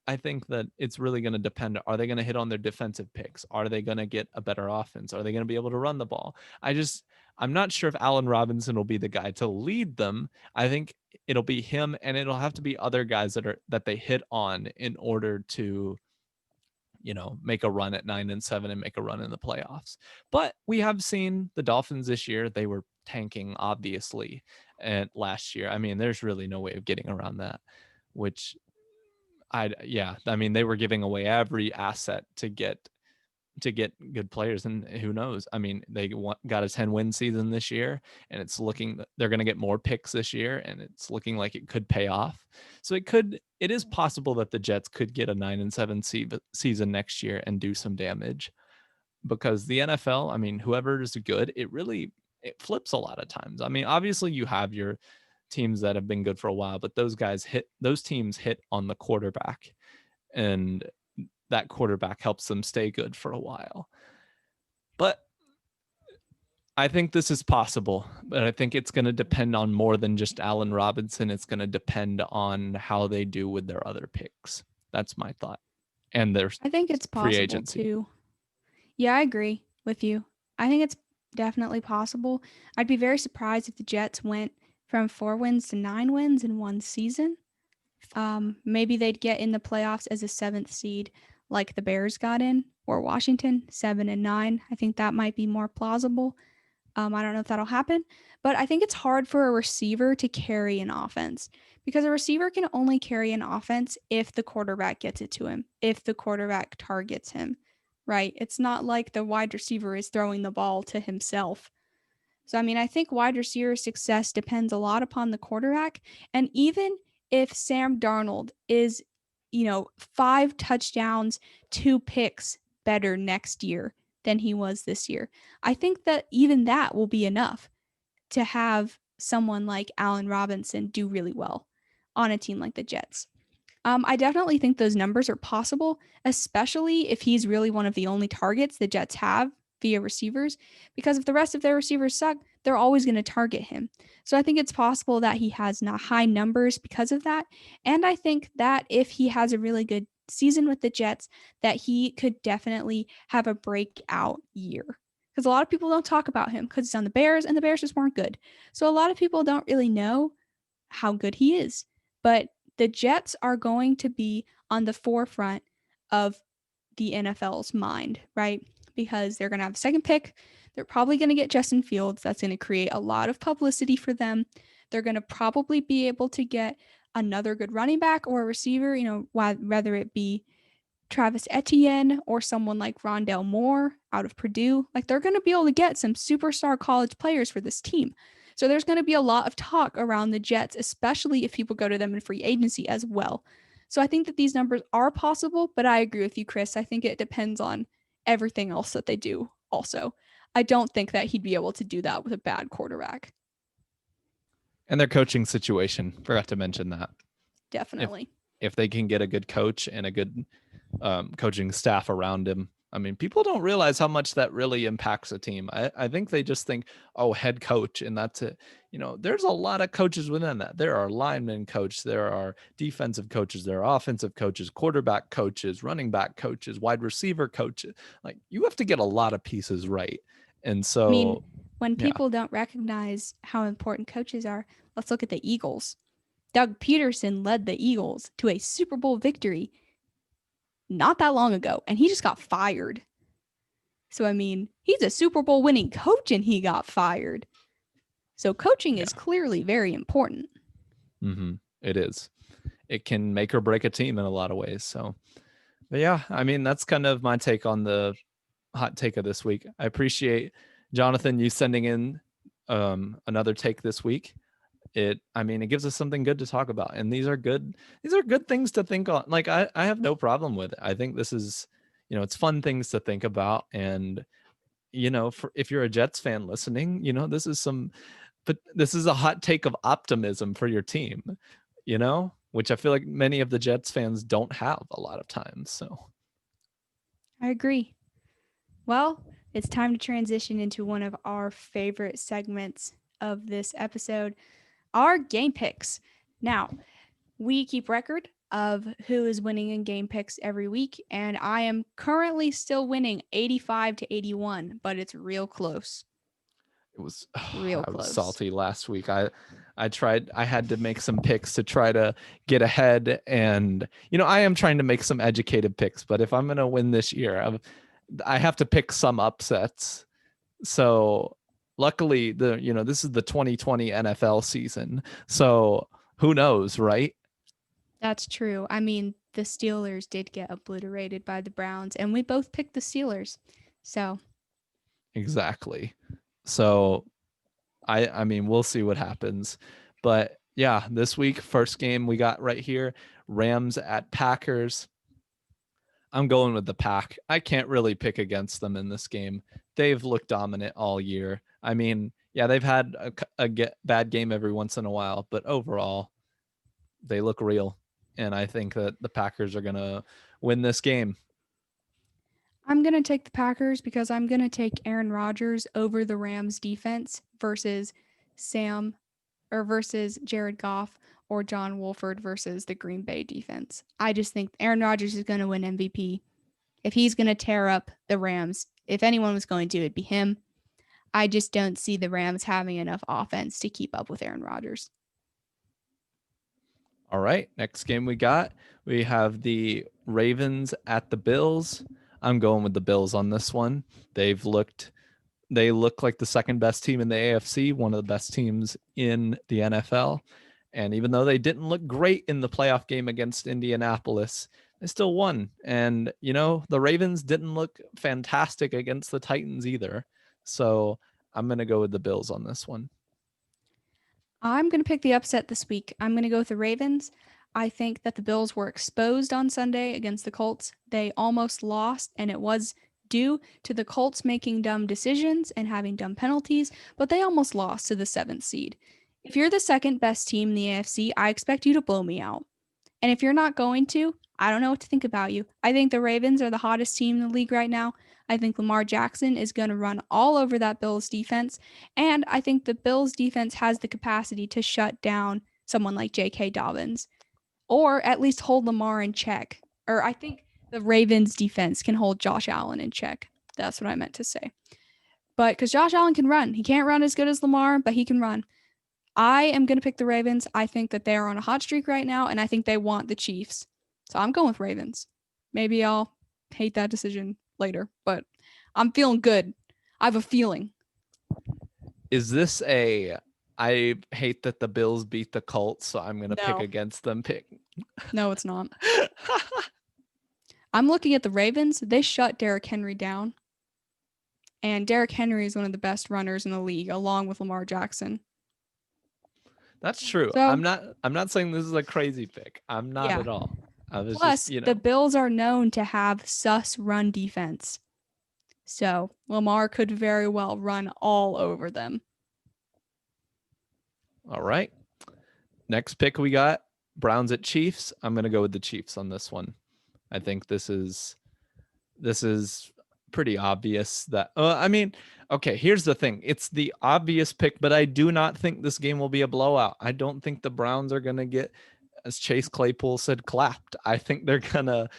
I think that it's really going to depend. Are they going to hit on their defensive picks? Are they going to get a better offense? Are they going to be able to run the ball? I'm not sure if Allen Robinson will be the guy to lead them. I think it'll be him, and it'll have to be other guys that they hit on in order to, make a run at 9-7 and make a run in the playoffs. But we have seen the Dolphins this year. They were tanking, obviously, and last year. I mean, there's really no way of getting around that, which they were giving away every asset to get good players, and who knows? I mean, they got a 10-win season this year, and it's looking they're going to get more picks this year, and it's looking like it could pay off. So it is possible that the Jets could get a 9-7 season next year and do some damage, because the NFL, I mean, whoever is good, it flips a lot of times. I mean, obviously you have your teams that have been good for a while, but those teams hit on the quarterback, and that quarterback helps them stay good for a while. But I think this is possible, but I think it's going to depend on more than just Allen Robinson. It's going to depend on how they do with their other picks. That's my thought. And there's I think it's possible free agency too. Yeah, I agree with you. I think it's definitely possible. I'd be very surprised if the Jets went from 4 wins to 9 wins in one season. Maybe they'd get in the playoffs as a seventh seed, like the Bears got in, or Washington, 7-9. I think that might be more plausible. I don't know if that'll happen, but I think it's hard for a receiver to carry an offense because a receiver can only carry an offense if the quarterback gets it to him, if the quarterback targets him, right? It's not like the wide receiver is throwing the ball to himself. So, I mean, I think wide receiver success depends a lot upon the quarterback. And even if Sam Darnold is, 5 touchdowns, 2 picks better next year than he was this year, I think that even that will be enough to have someone like Allen Robinson do really well on a team like the Jets. I definitely think those numbers are possible, especially if he's really one of the only targets the Jets have via receivers. Because if the rest of their receivers suck, they're always going to target him. So I think it's possible that he has not high numbers because of that. And I think that if he has a really good season with the Jets, that he could definitely have a breakout year. Because a lot of people don't talk about him because he's on the Bears and the Bears just weren't good. So a lot of people don't really know how good he is. But the Jets are going to be on the forefront of the NFL's mind, right? Because they're going to have a second pick. They're probably going to get Justin Fields. That's going to create a lot of publicity for them. They're going to probably be able to get another good running back or a receiver, whether it be Travis Etienne or someone like Rondell Moore out of Purdue. Like they're going to be able to get some superstar college players for this team. So there's going to be a lot of talk around the Jets, especially if people go to them in free agency as well. So I think that these numbers are possible, but I agree with you, Chris. I think it depends on everything else that they do also. I don't think that he'd be able to do that with a bad quarterback. And their coaching situation, forgot to mention that. Definitely. If they can get a good coach and a good coaching staff around him, I mean, people don't realize how much that really impacts a team. I think they just think, oh, head coach, and that's it. There's a lot of coaches within that. There are lineman coaches, there are defensive coaches, there are offensive coaches, quarterback coaches, running back coaches, wide receiver coaches. Like you have to get a lot of pieces right. And I mean, so, when yeah, people don't recognize how important coaches are, let's look at the Eagles. Doug Peterson led the Eagles to a Super Bowl victory not that long ago, and he just got fired. So, I mean, he's a Super Bowl winning coach and he got fired. So, coaching is yeah, clearly very important. it is. It can make or break a team in a lot of ways. So, but yeah, I mean, that's kind of my take on the hot take of this week. I appreciate Jonathan you sending in another take this week. It gives us something good to talk about, and these are good things to think on. Like I have no problem with it. I think this is, it's fun things to think about. And if you're a Jets fan listening, but this is a hot take of optimism for your team, which I feel like many of the Jets fans don't have a lot of times. So I agree. Well, it's time to transition into one of our favorite segments of this episode, our game picks. Now, we keep record of who is winning in game picks every week, and I am currently still winning 85 to 81, but it's real close. it was Real I was close. salty last week. I had to make some picks to try to get ahead, and I am trying to make some educated picks, but if I'm going to win this year, I have to pick some upsets. So luckily this is the 2020 NFL season. So who knows, right? That's true. I mean, the Steelers did get obliterated by the Browns, and we both picked the Steelers. So, Exactly. So I mean, we'll see what happens. But yeah, this week, first game we got right here, Rams at Packers. I'm going with the Pack. I can't really pick against them in this game. They've looked dominant all year. I mean, yeah, they've had a bad game every once in a while, but overall, they look real. And I think that the Packers are going to win this game. I'm going to take the Packers because I'm going to take Aaron Rodgers over the Rams defense versus Sam or versus Jared Goff or John Wolford versus the Green Bay defense. I just think Aaron Rodgers is going to win MVP. If he's going to tear up the Rams, if anyone was going to, it'd be him. I just don't see the Rams having enough offense to keep up with Aaron Rodgers. All right, next game we have the Ravens at the Bills. I'm going with the Bills on this one. They look like the second best team in the AFC, one of the best teams in the NFL. And even though they didn't look great in the playoff game against Indianapolis, they still won. And, the Ravens didn't look fantastic against the Titans either. So I'm going to go with the Bills on this one. I'm going to pick the upset this week. I'm going to go with the Ravens. I think that the Bills were exposed on Sunday against the Colts. They almost lost, and it was due to the Colts making dumb decisions and having dumb penalties, but they almost lost to the 7th seed. If you're the second best team in the AFC, I expect you to blow me out. And if you're not going to, I don't know what to think about you. I think the Ravens are the hottest team in the league right now. I think Lamar Jackson is going to run all over that Bills defense. And I think the Bills defense has the capacity to shut down someone like J.K. Dobbins or at least hold Lamar in check. Or I think the Ravens defense can hold Josh Allen in check. That's what I meant to say. But because Josh Allen can run, he can't run as good as Lamar, but he can run. I am going to pick the Ravens. I think that they are on a hot streak right now, and I think they want the Chiefs. So I'm going with Ravens. Maybe I'll hate that decision later, but I'm feeling good. I have a feeling. Is this I hate that the Bills beat the Colts, so I'm going to pick against them pick? No, it's not. I'm looking at the Ravens. They shut Derrick Henry down. And Derrick Henry is one of the best runners in the league, along with Lamar Jackson. That's true. So, I'm not saying this is a crazy pick. I'm not at all. Plus, the Bills are known to have sus run defense. So Lamar could very well run all over them. All right. Next pick we got Browns at Chiefs. I'm going to go with the Chiefs on this one. I think this is pretty obvious that okay, here's the thing. It's the obvious pick, but I do not think this game will be a blowout. I don't think the Browns are going to get, as Chase Claypool said, clapped. I think they're going to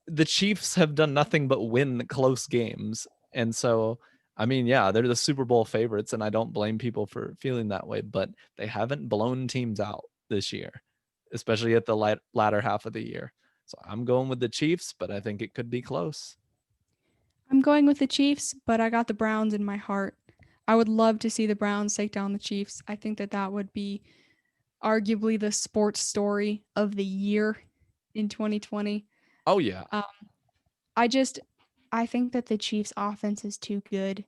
the Chiefs have done nothing but win close games. And so, they're the Super Bowl favorites, and I don't blame people for feeling that way, but they haven't blown teams out this year, especially at the latter half of the year. So I'm going with the Chiefs, but I think it could be close. I'm going with the Chiefs, but I got the Browns in my heart. I would love to see the Browns take down the Chiefs. I think that would be arguably the sports story of the year in 2020. Oh, yeah. I think that the Chiefs offense is too good.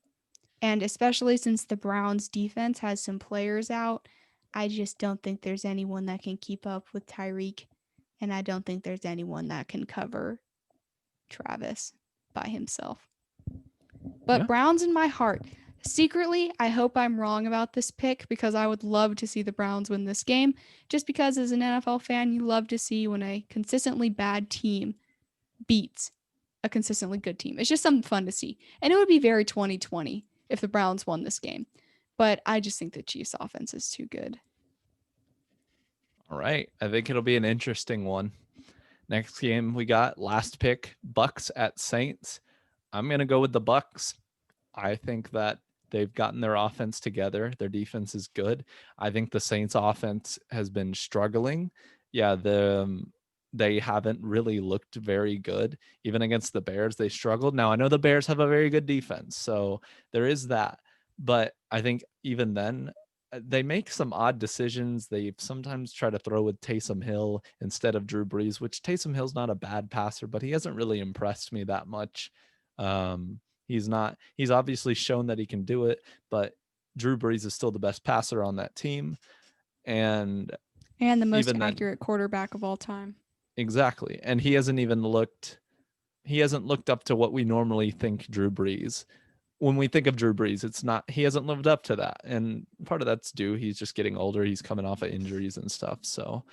And especially since the Browns defense has some players out, I just don't think there's anyone that can keep up with Tyreek. And I don't think there's anyone that can cover Travis by himself. But Browns in my heart. Secretly, I hope I'm wrong about this pick because I would love to see the Browns win this game. Just because as an NFL fan, you love to see when a consistently bad team beats a consistently good team. It's just something fun to see. And it would be very 2020 if the Browns won this game. But I just think the Chiefs offense is too good. All right. I think it'll be an interesting one. Next game we got, last pick, Bucks at Saints. I'm going to go with the Bucks. I think that they've gotten their offense together. Their defense is good. I think the Saints offense has been struggling. Yeah, they haven't really looked very good. Even against the Bears, they struggled. Now, I know the Bears have a very good defense, so there is that. But I think even then, they make some odd decisions. They sometimes try to throw with Taysom Hill instead of Drew Brees, which Taysom Hill's not a bad passer, but he hasn't really impressed me that much. He's obviously shown that he can do it, but Drew Brees is still the best passer on that team. And the most accurate quarterback of all time. Exactly. And he hasn't looked up to what we normally think Drew Brees. When we think of Drew Brees, he hasn't lived up to that. And part of that's due. He's just getting older. He's coming off of injuries and stuff. So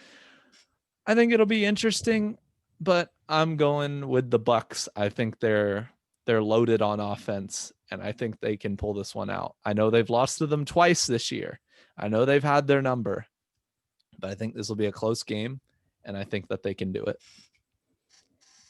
I think it'll be interesting, but I'm going with the Bucks. I think they're loaded on offense, and I think they can pull this one out. I know they've lost to them twice this year. I know they've had their number, but I think this will be a close game, and I think that they can do it.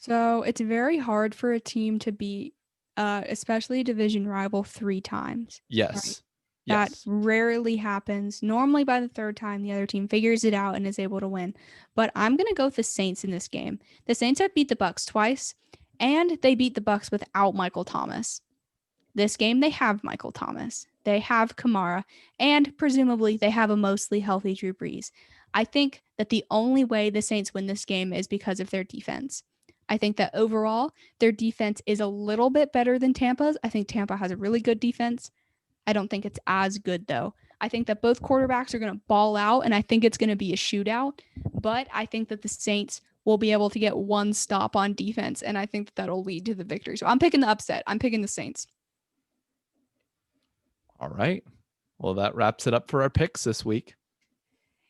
So it's very hard for a team to beat, especially a division rival 3 times. Right. Yes. That Yes. rarely happens. Normally, by the third time, the other team figures it out and is able to win. But I'm gonna go with the Saints in this game. The Saints have beat the Bucks twice, and they beat the Bucks without Michael Thomas. This game, they have Michael Thomas, they have Kamara, and presumably they have a mostly healthy Drew Brees. I think that the only way the Saints win this game is because of their defense. I think that overall, their defense is a little bit better than Tampa's. I think Tampa has a really good defense. I don't think it's as good though. I think that both quarterbacks are going to ball out, and I think it's going to be a shootout. But I think that the Saints will be able to get one stop on defense, and I think that that'll lead to the victory. So I'm picking the upset. I'm picking the Saints. All right. Well, that wraps it up for our picks this week.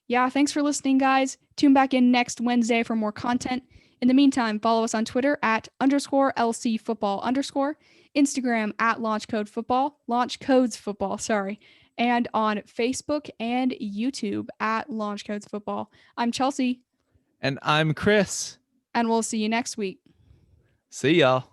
Yeah, thanks for listening, guys. Tune back in next Wednesday for more content. In the meantime, follow us on Twitter at _LC football _, Instagram at launch code football, launch codes football, sorry, and on Facebook and YouTube at launch codes football. I'm Chelsea. And I'm Chris. And we'll see you next week. See y'all.